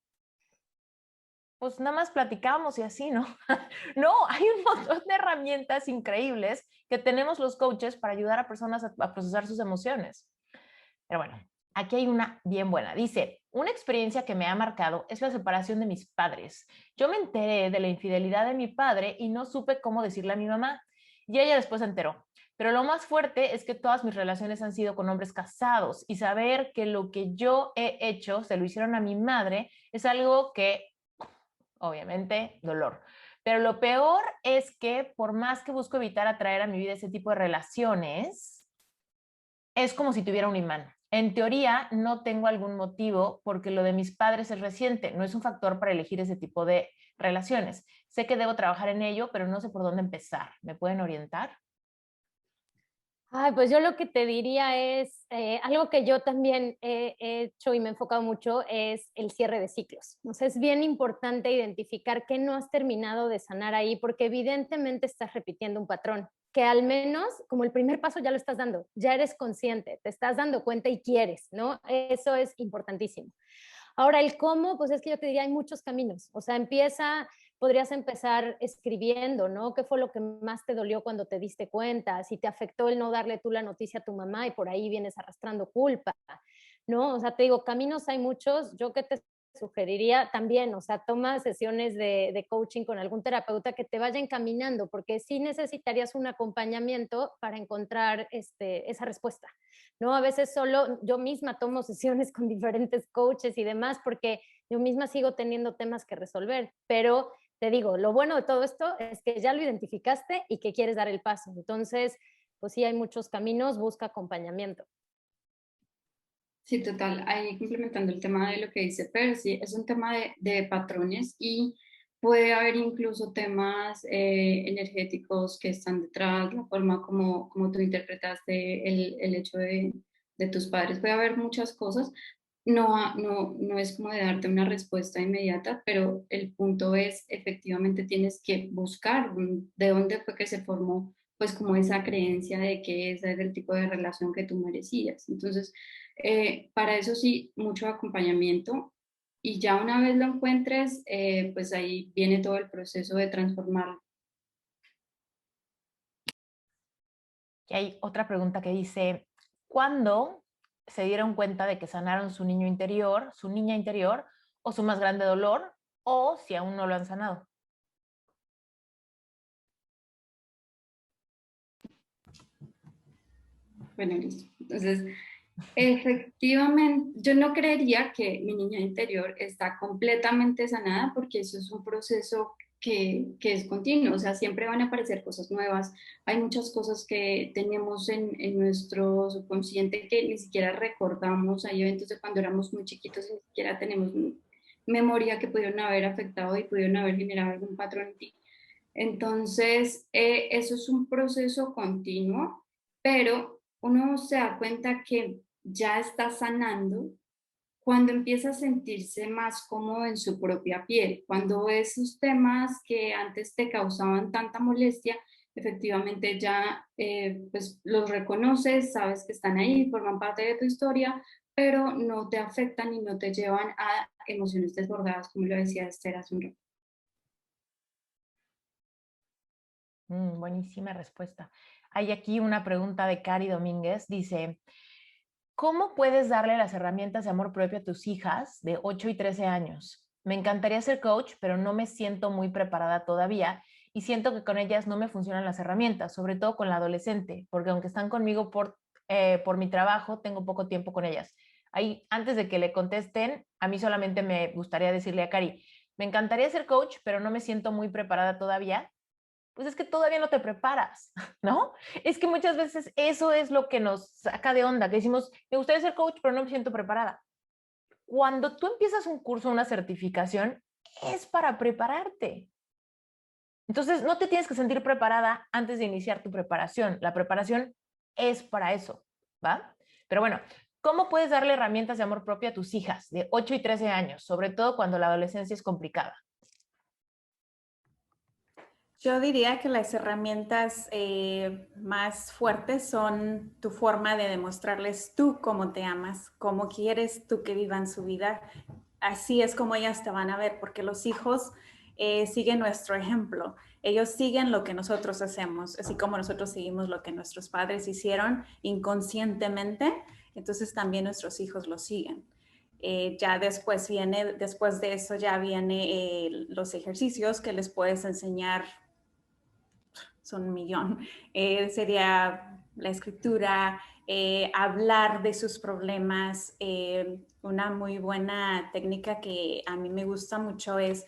Pues nada más platicamos y así, ¿no? No, hay un montón de herramientas increíbles que tenemos los coaches para ayudar a personas a procesar sus emociones. Pero bueno, aquí hay una bien buena. Dice, una experiencia que me ha marcado es la separación de mis padres. Yo me enteré de la infidelidad de mi padre y no supe cómo decirle a mi mamá. Y ella después se enteró. Pero lo más fuerte es que todas mis relaciones han sido con hombres casados y saber que lo que yo he hecho se lo hicieron a mi madre es algo que, obviamente, dolor. Pero lo peor es que por más que busco evitar atraer a mi vida ese tipo de relaciones, es como si tuviera un imán. En teoría, no tengo algún motivo porque lo de mis padres es reciente, no es un factor para elegir ese tipo de relaciones. Sé que debo trabajar en ello, pero no sé por dónde empezar. ¿Me pueden orientar? Ay, pues yo lo que te diría es, algo que yo también he hecho y me he enfocado mucho es el cierre de ciclos. O sea, es bien importante identificar qué no has terminado de sanar ahí porque evidentemente estás repitiendo un patrón. que al menos como el primer paso ya lo estás dando, ya eres consciente, te estás dando cuenta y quieres, ¿no? Eso es importantísimo. Ahora, el cómo, pues es que yo te diría, hay muchos caminos. O sea, podrías empezar escribiendo, ¿no? ¿Qué fue lo que más te dolió cuando te diste cuenta? Si te afectó el no darle tú la noticia a tu mamá y por ahí vienes arrastrando culpa, ¿no? O sea, te digo, caminos hay muchos. Yo que te sugeriría también, o sea, toma sesiones de coaching con algún terapeuta que te vaya encaminando, porque sí necesitarías un acompañamiento para encontrar esa respuesta, ¿no? A veces solo yo misma tomo sesiones con diferentes coaches y demás, porque yo misma sigo teniendo temas que resolver, pero te digo, lo bueno de todo esto es que ya lo identificaste y que quieres dar el paso. Entonces, pues sí, hay muchos caminos, busca acompañamiento. Sí, total. Ahí complementando el tema de lo que dice Percy, es un tema de patrones y puede haber incluso temas energéticos que están detrás, la forma como tú interpretaste el hecho de tus padres. Puede haber muchas cosas. No es como de darte una respuesta inmediata, pero el punto es, efectivamente, tienes que buscar de dónde fue que se formó, pues como esa creencia de que ese es el tipo de relación que tú merecías. Entonces, para eso sí, mucho acompañamiento y ya una vez lo encuentres, pues ahí viene todo el proceso de transformarlo. Y hay otra pregunta que dice, ¿cuándo se dieron cuenta de que sanaron su niño interior, su niña interior, o su más grande dolor, o si aún no lo han sanado? Bueno, listo. Entonces, efectivamente, yo no creería que mi niña interior está completamente sanada porque eso es un proceso que es continuo, o sea, siempre van a aparecer cosas nuevas. Hay muchas cosas que tenemos en nuestro subconsciente que ni siquiera recordamos. Hay eventos de cuando éramos muy chiquitos y ni siquiera tenemos memoria que pudieron haber afectado y pudieron haber generado algún patrón en ti. Entonces, eso es un proceso continuo, pero uno se da cuenta que ya está sanando cuando empieza a sentirse más cómodo en su propia piel, cuando esos temas que antes te causaban tanta molestia, efectivamente ya pues los reconoces, sabes que están ahí, forman parte de tu historia, pero no te afectan y no te llevan a emociones desbordadas, como lo decía Esther hace un rato. Buenísima respuesta. Hay aquí una pregunta de Cari Domínguez. Dice, ¿cómo puedes darle las herramientas de amor propio a tus hijas de 8 y 13 años? Me encantaría ser coach, pero no me siento muy preparada todavía y siento que con ellas no me funcionan las herramientas, sobre todo con la adolescente, porque aunque están conmigo por mi trabajo, tengo poco tiempo con ellas. Ahí, antes de que le contesten, a mí solamente me gustaría decirle a Cari, me encantaría ser coach, pero no me siento muy preparada todavía. Pues es que todavía no te preparas, ¿no? Es que muchas veces eso es lo que nos saca de onda, que decimos, me gustaría ser coach, pero no me siento preparada. Cuando tú empiezas un curso, una certificación, es para prepararte. Entonces, no te tienes que sentir preparada antes de iniciar tu preparación. La preparación es para eso, ¿va? Pero bueno, ¿cómo puedes darle herramientas de amor propio a tus hijas de 8 y 13 años, sobre todo cuando la adolescencia es complicada? Yo diría que las herramientas más fuertes son tu forma de demostrarles tú cómo te amas, cómo quieres tú que vivan su vida. Así es como ellas te van a ver, porque los hijos siguen nuestro ejemplo. Ellos siguen lo que nosotros hacemos, así como nosotros seguimos lo que nuestros padres hicieron inconscientemente, entonces también nuestros hijos lo siguen. Ya después de eso ya viene los ejercicios que les puedes enseñar, son un millón. Sería la escritura, hablar de sus problemas. Una muy buena técnica que a mí me gusta mucho es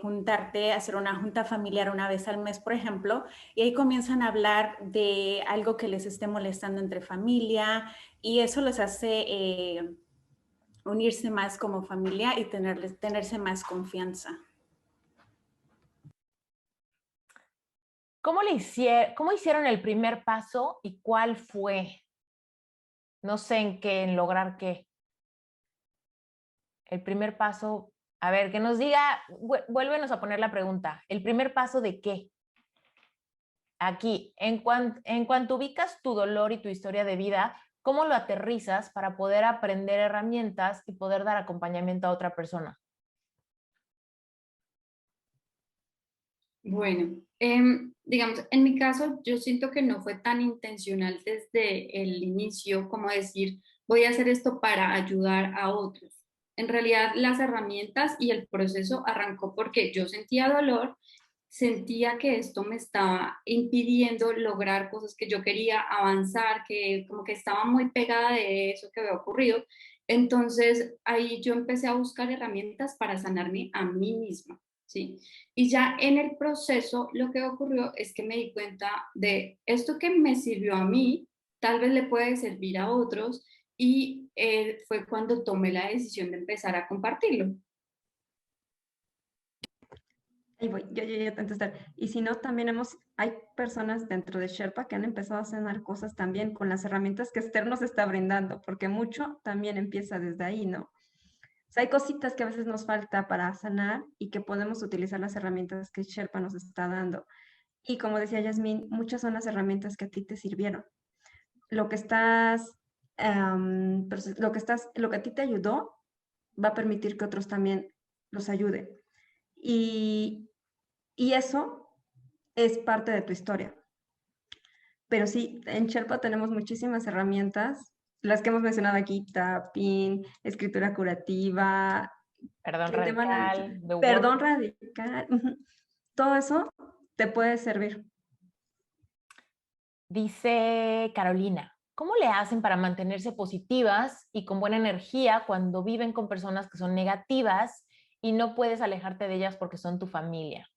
juntarte, hacer una junta familiar una vez al mes, por ejemplo, y ahí comienzan a hablar de algo que les esté molestando entre familia y eso les hace unirse más como familia y tenerse más confianza. ¿Cómo hicieron el primer paso y cuál fue? No sé en qué, en lograr qué. El primer paso, a ver, que nos diga, vuélvenos a poner la pregunta. ¿El primer paso de qué? aquí, en cuanto ubicas tu dolor y tu historia de vida, ¿cómo lo aterrizas para poder aprender herramientas y poder dar acompañamiento a otra persona? Bueno, digamos, en mi caso, yo siento que no fue tan intencional desde el inicio como decir, voy a hacer esto para ayudar a otros. En realidad, las herramientas y el proceso arrancó porque yo sentía dolor, sentía que esto me estaba impidiendo lograr cosas que yo quería, avanzar, que como que estaba muy pegada de eso que había ocurrido. Entonces, ahí yo empecé a buscar herramientas para sanarme a mí misma, ¿sí? Y ya en el proceso lo que ocurrió es que me di cuenta de esto que me sirvió a mí, tal vez le puede servir a otros y fue cuando tomé la decisión de empezar a compartirlo. Ahí voy, yo te contestar. Y si no, también hay personas dentro de Sherpa que han empezado a sanar cosas también con las herramientas que Esther nos está brindando, porque mucho también empieza desde ahí, ¿no? O sea, hay cositas que a veces nos falta para sanar y que podemos utilizar las herramientas que Sherpa nos está dando. Y como decía Yasmín, muchas son las herramientas que a ti te sirvieron. Lo que lo que a ti te ayudó va a permitir que otros también los ayuden. Y, y eso es parte de tu historia. Pero sí, en Sherpa tenemos muchísimas herramientas, las que hemos mencionado aquí, tapping, escritura curativa, Perdón el tema radical, The Work. perdón radical, todo eso te puede servir. Dice Carolina, ¿cómo le hacen para mantenerse positivas y con buena energía cuando viven con personas que son negativas y no puedes alejarte de ellas porque son tu familia?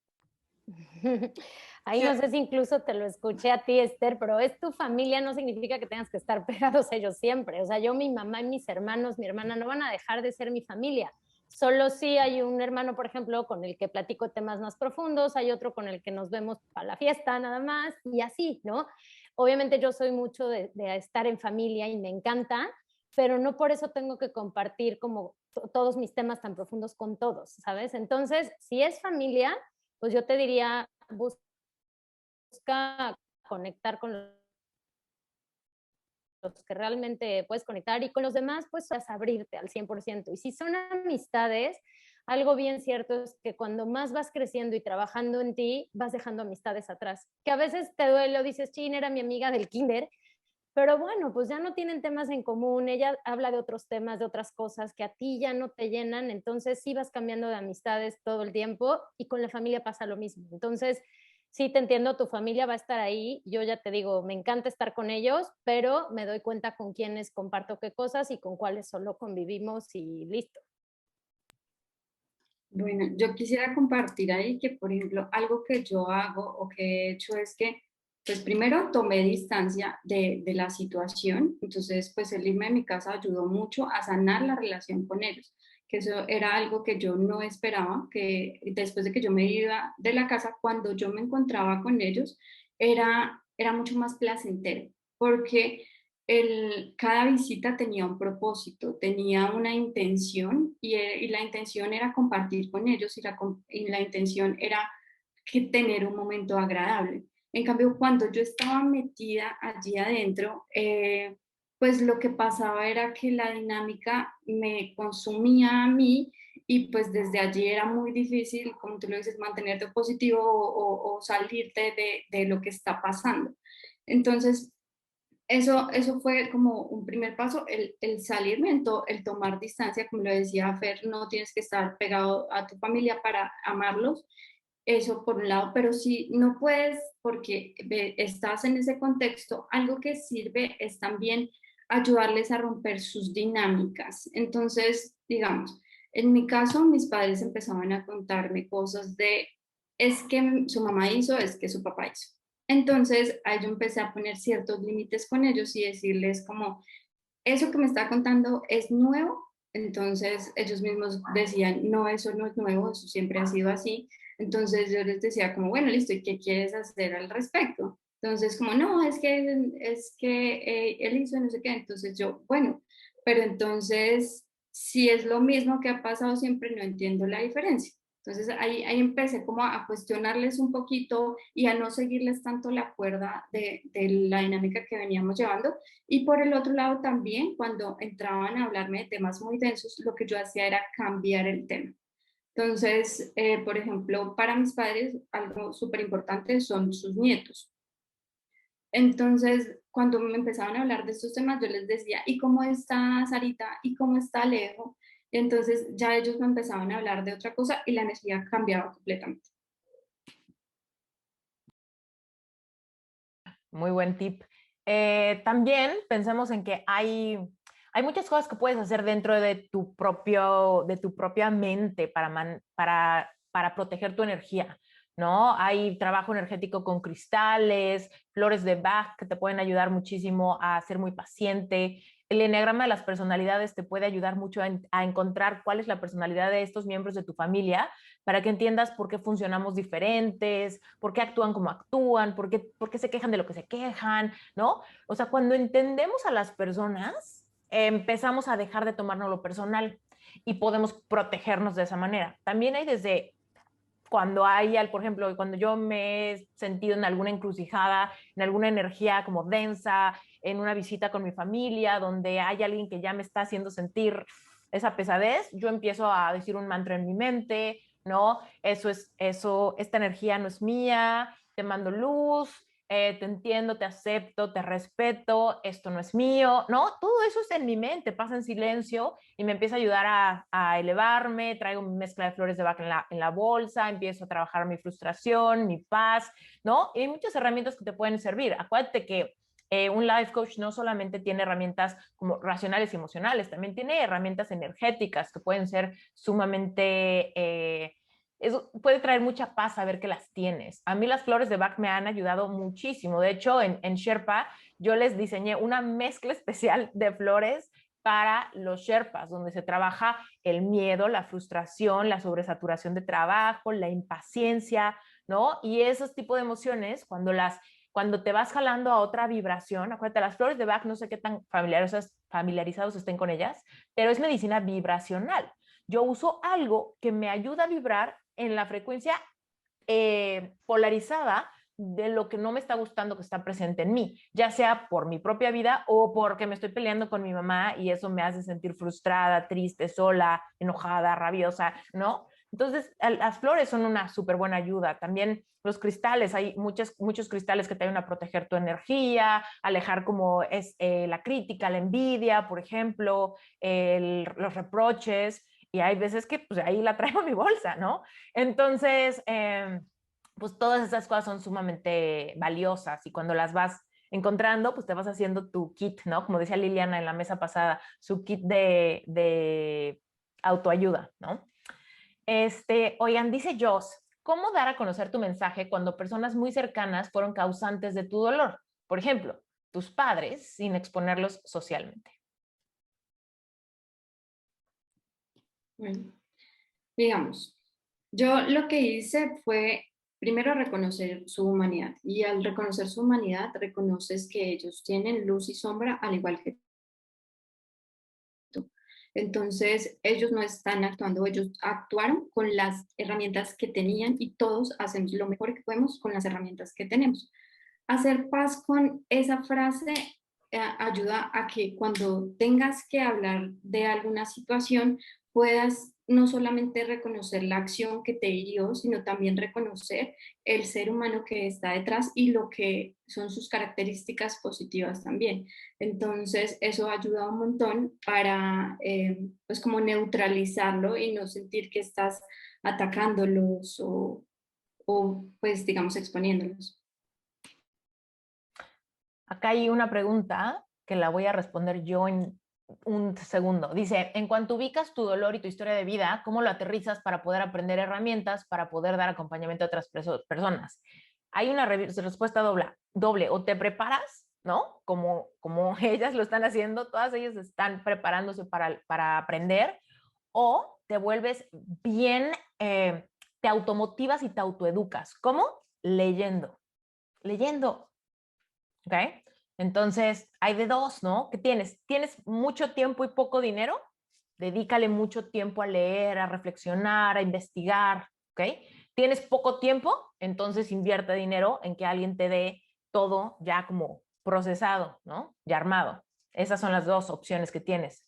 Ahí no sé si incluso te lo escuché a ti, Esther, pero es tu familia, no significa que tengas que estar pegados a ellos siempre. O sea, yo, mi mamá y mis hermanos, mi hermana no van a dejar de ser mi familia. Solo sí hay un hermano, por ejemplo, con el que platico temas más profundos, hay otro con el que nos vemos para la fiesta nada más y así, ¿no? Obviamente yo soy mucho de estar en familia y me encanta, pero no por eso tengo que compartir como todos mis temas tan profundos con todos, ¿sabes? Entonces, si es familia, pues yo te diría, busca conectar con los que realmente puedes conectar y con los demás, pues vas a abrirte al 100%. Y si son amistades, algo bien cierto es que cuando más vas creciendo y trabajando en ti, vas dejando amistades atrás. Que a veces te duele o dices, chin, era mi amiga del kinder, pero bueno, pues ya no tienen temas en común, ella habla de otros temas, de otras cosas que a ti ya no te llenan, entonces sí vas cambiando de amistades todo el tiempo y con la familia pasa lo mismo. Entonces, sí te entiendo, tu familia va a estar ahí, yo ya te digo, me encanta estar con ellos, pero me doy cuenta con quiénes comparto qué cosas y con cuáles solo convivimos y listo. Bueno, yo quisiera compartir ahí que, por ejemplo, algo que yo hago o que he hecho es que, pues primero tomé distancia de la situación, entonces pues el irme de mi casa ayudó mucho a sanar la relación con ellos, que eso era algo que yo no esperaba, que después de que yo me iba de la casa, cuando yo me encontraba con ellos, era mucho más placentero, porque cada visita tenía un propósito, tenía una intención y la intención era compartir con ellos y la intención era tener un momento agradable. En cambio, cuando yo estaba metida allí adentro, pues lo que pasaba era que la dinámica me consumía a mí y pues desde allí era muy difícil, como tú lo dices, mantenerte positivo o salirte de lo que está pasando. Entonces, eso fue como un primer paso, el salirme, el tomar distancia, como lo decía Fer, no tienes que estar pegado a tu familia para amarlos, eso por un lado, pero si no puedes porque estás en ese contexto, algo que sirve es también ayudarles a romper sus dinámicas. Entonces, digamos, en mi caso, mis padres empezaban a contarme cosas de, es que su mamá hizo, es que su papá hizo. Entonces, ahí yo empecé a poner ciertos límites con ellos y decirles como, eso que me está contando es nuevo. Entonces, ellos mismos decían, no, eso no es nuevo, eso siempre ha sido así. Entonces, yo les decía como, bueno, listo, ¿y qué quieres hacer al respecto? Entonces, como, no, es que él hizo no sé qué. Entonces yo, bueno, pero entonces, si es lo mismo que ha pasado siempre, no entiendo la diferencia. Entonces ahí empecé como a cuestionarles un poquito y a no seguirles tanto la cuerda de la dinámica que veníamos llevando. Y por el otro lado también, cuando entraban a hablarme de temas muy densos, lo que yo hacía era cambiar el tema. Entonces, por ejemplo, para mis padres, algo súper importante son sus nietos. Entonces, cuando me empezaban a hablar de estos temas, yo les decía, ¿y cómo está Sarita? ¿Y cómo está Alejo? Y entonces ya ellos me empezaban a hablar de otra cosa y la energía cambiaba completamente. Muy buen tip. También pensemos en que hay muchas cosas que puedes hacer dentro de tu propia mente para proteger tu energía, ¿no? Hay trabajo energético con cristales, flores de Bach que te pueden ayudar muchísimo a ser muy paciente. El eneagrama de las personalidades te puede ayudar mucho a encontrar cuál es la personalidad de estos miembros de tu familia para que entiendas por qué funcionamos diferentes, por qué actúan como actúan, por qué se quejan de lo que se quejan, ¿no? O sea, cuando entendemos a las personas, empezamos a dejar de tomarnos lo personal y podemos protegernos de esa manera. También hay desde cuando por ejemplo, cuando yo me he sentido en alguna encrucijada, en alguna energía como densa, en una visita con mi familia, donde hay alguien que ya me está haciendo sentir esa pesadez, yo empiezo a decir un mantra en mi mente, ¿no? Esta energía no es mía, te mando luz, te entiendo, te acepto, te respeto, esto no es mío, ¿no? Todo eso es en mi mente, pasa en silencio y me empieza a ayudar a elevarme, traigo mi mezcla de flores de Bach en la bolsa, empiezo a trabajar mi frustración, mi paz, ¿no? Y hay muchas herramientas que te pueden servir. Acuérdate que un life coach no solamente tiene herramientas como racionales y emocionales, también tiene herramientas energéticas que pueden ser sumamente eso puede traer mucha paz saber que las tienes. A mí las flores de Bach me han ayudado muchísimo. De hecho, en Sherpa yo les diseñé una mezcla especial de flores para los Sherpas, donde se trabaja el miedo, la frustración, la sobresaturación de trabajo, la impaciencia, ¿no? Y esos tipos de emociones, cuando te vas jalando a otra vibración, acuérdate, las flores de Bach, no sé qué tan familiarizados estén con ellas, pero es medicina vibracional. Yo uso algo que me ayuda a vibrar en la frecuencia polarizada de lo que no me está gustando que está presente en mí, ya sea por mi propia vida o porque me estoy peleando con mi mamá y eso me hace sentir frustrada, triste, sola, enojada, rabiosa, ¿no? Entonces, las flores son una súper buena ayuda. También los cristales, hay muchos cristales que te ayudan a proteger tu energía, alejar como es la crítica, la envidia, por ejemplo, los reproches. Y hay veces que pues ahí la traigo en mi bolsa, ¿no? Entonces, pues todas esas cosas son sumamente valiosas y cuando las vas encontrando, pues te vas haciendo tu kit, ¿no? Como decía Liliana en la mesa pasada, su kit de autoayuda, ¿no? Oigan, dice Joss, ¿cómo dar a conocer tu mensaje cuando personas muy cercanas fueron causantes de tu dolor? Por ejemplo, tus padres, sin exponerlos socialmente. Bueno, digamos, yo lo que hice fue primero reconocer su humanidad y al reconocer su humanidad reconoces que ellos tienen luz y sombra al igual que tú. Entonces ellos no están actuando, ellos actuaron con las herramientas que tenían y todos hacemos lo mejor que podemos con las herramientas que tenemos. Hacer paz con esa frase ayuda a que cuando tengas que hablar de alguna situación puedas no solamente reconocer la acción que te hirió, sino también reconocer el ser humano que está detrás y lo que son sus características positivas también. Entonces, eso ayuda un montón para, pues, como neutralizarlo y no sentir que estás atacándolos pues, digamos, exponiéndolos. Acá hay una pregunta que la voy a responder yo en un segundo. Dice, en cuanto ubicas tu dolor y tu historia de vida, ¿cómo lo aterrizas para poder aprender herramientas para poder dar acompañamiento a otras personas? Hay una respuesta doble. O te preparas, ¿no? Como ellas lo están haciendo, todas ellas están preparándose para aprender, o te vuelves bien, te automotivas y te autoeducas. ¿Cómo? Leyendo. ¿Ok? Entonces, hay de dos, ¿no? ¿Qué tienes? ¿Tienes mucho tiempo y poco dinero? Dedícale mucho tiempo a leer, a reflexionar, a investigar, ¿ok? Tienes poco tiempo, entonces invierte dinero en que alguien te dé todo ya como procesado, ¿no? Ya armado. Esas son las dos opciones que tienes.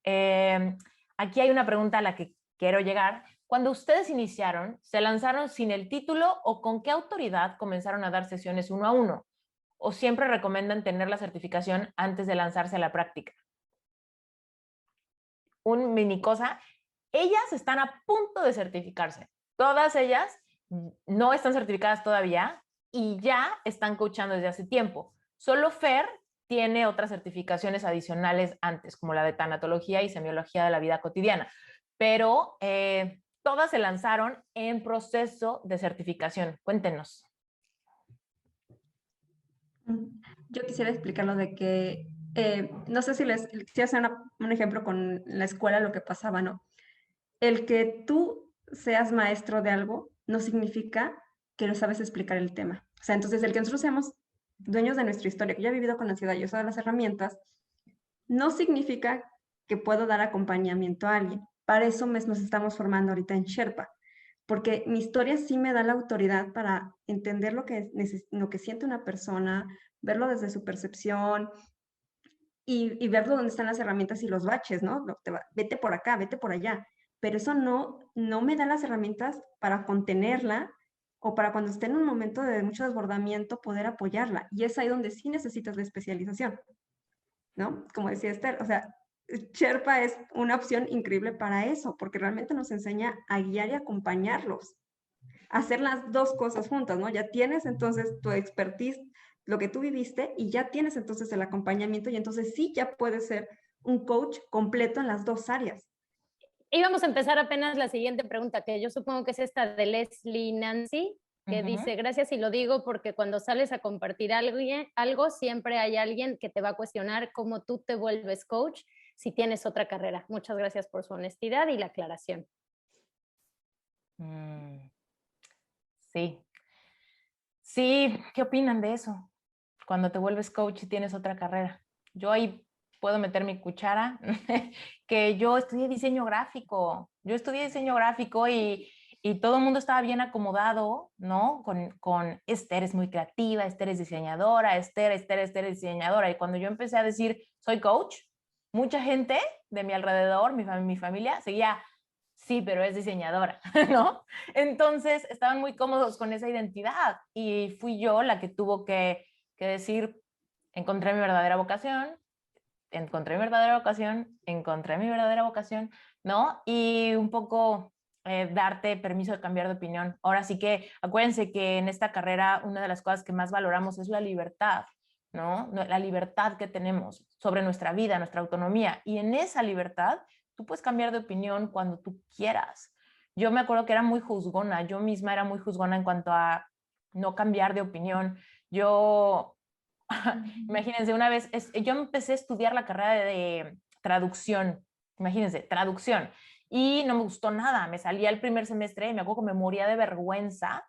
Aquí hay una pregunta a la que quiero llegar. Cuando ustedes iniciaron, ¿se lanzaron sin el título o con qué autoridad comenzaron a dar sesiones 1 a 1? ¿O siempre recomiendan tener la certificación antes de lanzarse a la práctica? Un mini cosa. Ellas están a punto de certificarse. Todas ellas no están certificadas todavía y ya están coachando desde hace tiempo. Solo Fer tiene otras certificaciones adicionales antes, como la de tanatología y semiología de la vida cotidiana. Pero todas se lanzaron en proceso de certificación. Cuéntenos. Yo quisiera explicarlo de que, no sé si hacer un ejemplo con la escuela, lo que pasaba, ¿no? El que tú seas maestro de algo no significa que no sabes explicar el tema. O sea, entonces el que nosotros seamos dueños de nuestra historia, que yo he vivido con ansiedad y he usado las herramientas, no significa que puedo dar acompañamiento a alguien. Para eso nos estamos formando ahorita en Sherpa, porque mi historia sí me da la autoridad para entender lo que siente una persona, verlo desde su percepción y verlo dónde están las herramientas y los baches, ¿no? Vete por acá, vete por allá. Pero eso no me da las herramientas para contenerla o para cuando esté en un momento de mucho desbordamiento poder apoyarla. Y es ahí donde sí necesitas la especialización, ¿no? Como decía Esther, o sea, Sherpa es una opción increíble para eso, porque realmente nos enseña a guiar y acompañarlos, a hacer las dos cosas juntas, ¿no? Ya tienes entonces tu expertise, lo que tú viviste, y ya tienes entonces el acompañamiento, y entonces sí ya puedes ser un coach completo en las dos áreas. Íbamos a empezar apenas la siguiente pregunta, que yo supongo que es esta de Leslie Nancy, que dice, gracias y lo digo porque cuando sales a compartir algo, siempre hay alguien que te va a cuestionar cómo tú te vuelves coach si tienes otra carrera. Muchas gracias por su honestidad y la aclaración. Sí. Sí, ¿qué opinan de eso? Cuando te vuelves coach y tienes otra carrera. Yo ahí puedo meter mi cuchara, que yo estudié diseño gráfico. Yo estudié diseño gráfico y todo el mundo estaba bien acomodado, ¿no? Con Esther es muy creativa, Esther es diseñadora, Esther es diseñadora. Y cuando yo empecé a decir, soy coach, mucha gente de mi alrededor, mi familia, seguía, sí, pero es diseñadora, ¿no? Entonces estaban muy cómodos con esa identidad y fui yo la que tuvo que decir, encontré mi verdadera vocación, encontré mi verdadera vocación, encontré mi verdadera vocación, ¿no? Y un poco darte permiso de cambiar de opinión. Ahora sí que acuérdense que en esta carrera una de las cosas que más valoramos es la libertad, ¿no? La libertad que tenemos sobre nuestra vida, nuestra autonomía. Y en esa libertad tú puedes cambiar de opinión cuando tú quieras. Yo me acuerdo que era muy juzgona, yo misma era muy juzgona en cuanto a no cambiar de opinión. Yo imagínense, una vez, yo empecé a estudiar la carrera de traducción, imagínense, traducción, y no me gustó nada, me salía el primer semestre y me acuerdo que me moría de vergüenza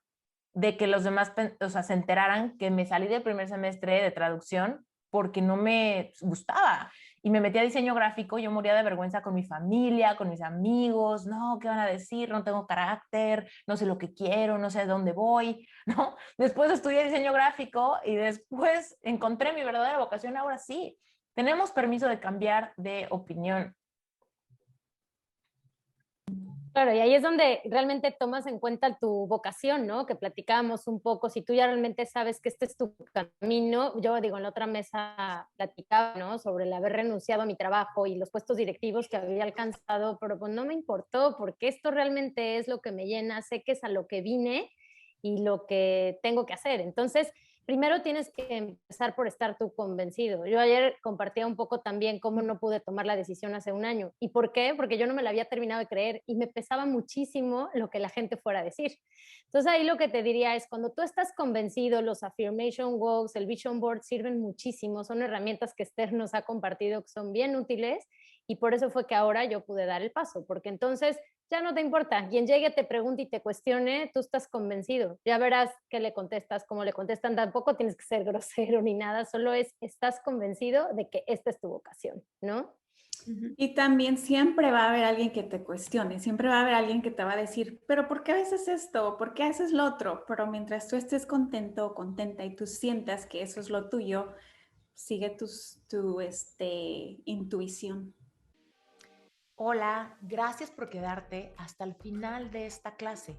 de que los demás, o sea, se enteraran que me salí del primer semestre de traducción porque no me gustaba. Y me metí a diseño gráfico, yo moría de vergüenza con mi familia, con mis amigos, no, ¿qué van a decir? No tengo carácter, no sé lo que quiero, no sé a dónde voy, ¿no? Después estudié diseño gráfico y después encontré mi verdadera vocación, ahora sí. Tenemos permiso de cambiar de opinión. Claro, y ahí es donde realmente tomas en cuenta tu vocación, ¿no? Que platicábamos un poco, si tú ya realmente sabes que este es tu camino, yo digo, en la otra mesa platicaba, ¿no? Sobre el haber renunciado a mi trabajo y los puestos directivos que había alcanzado, pero pues no me importó porque esto realmente es lo que me llena, sé que es a lo que vine y lo que tengo que hacer. Entonces, primero tienes que empezar por estar tú convencido. Yo ayer compartía un poco también cómo no pude tomar la decisión hace un año. ¿Y por qué? Porque yo no me la había terminado de creer y me pesaba muchísimo lo que la gente fuera a decir. Entonces ahí lo que te diría es, cuando tú estás convencido, los affirmation walks, el vision board sirven muchísimo, son herramientas que Esther nos ha compartido que son bien útiles y por eso fue que ahora yo pude dar el paso, porque entonces ya no te importa. Quien llegue, te pregunte y te cuestione, tú estás convencido. Ya verás qué le contestas, cómo le contestan. Tampoco tienes que ser grosero ni nada, solo estás convencido de que esta es tu vocación, ¿no? Y también siempre va a haber alguien que te cuestione, siempre va a haber alguien que te va a decir, pero ¿por qué haces esto? ¿Por qué haces lo otro? Pero mientras tú estés contento o contenta y tú sientas que eso es lo tuyo, sigue tu intuición. Hola, gracias por quedarte hasta el final de esta clase.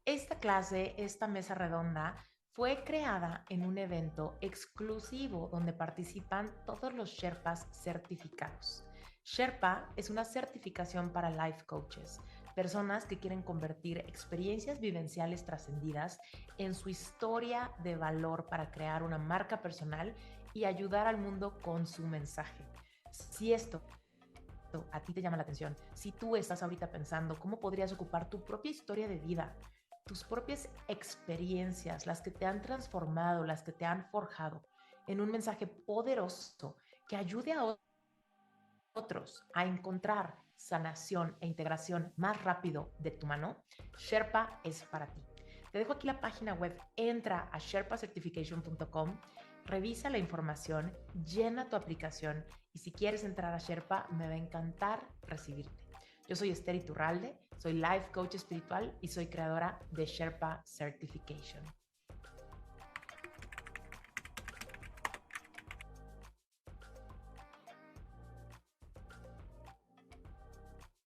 Esta mesa redonda, fue creada en un evento exclusivo donde participan todos los Sherpas certificados. Sherpa es una certificación para life coaches, personas que quieren convertir experiencias vivenciales trascendidas en su historia de valor para crear una marca personal y ayudar al mundo con su mensaje. Si esto a ti te llama la atención, si tú estás ahorita pensando cómo podrías ocupar tu propia historia de vida, tus propias experiencias, las que te han transformado, las que te han forjado, en un mensaje poderoso que ayude a otros a encontrar sanación e integración más rápido de tu mano, Sherpa es para ti. Te dejo aquí la página web, entra a sherpacertification.com, revisa la información, llena tu aplicación y si quieres entrar a Sherpa, me va a encantar recibirte. Yo soy Esther Iturralde, soy Life Coach Espiritual y soy creadora de Sherpa Certification.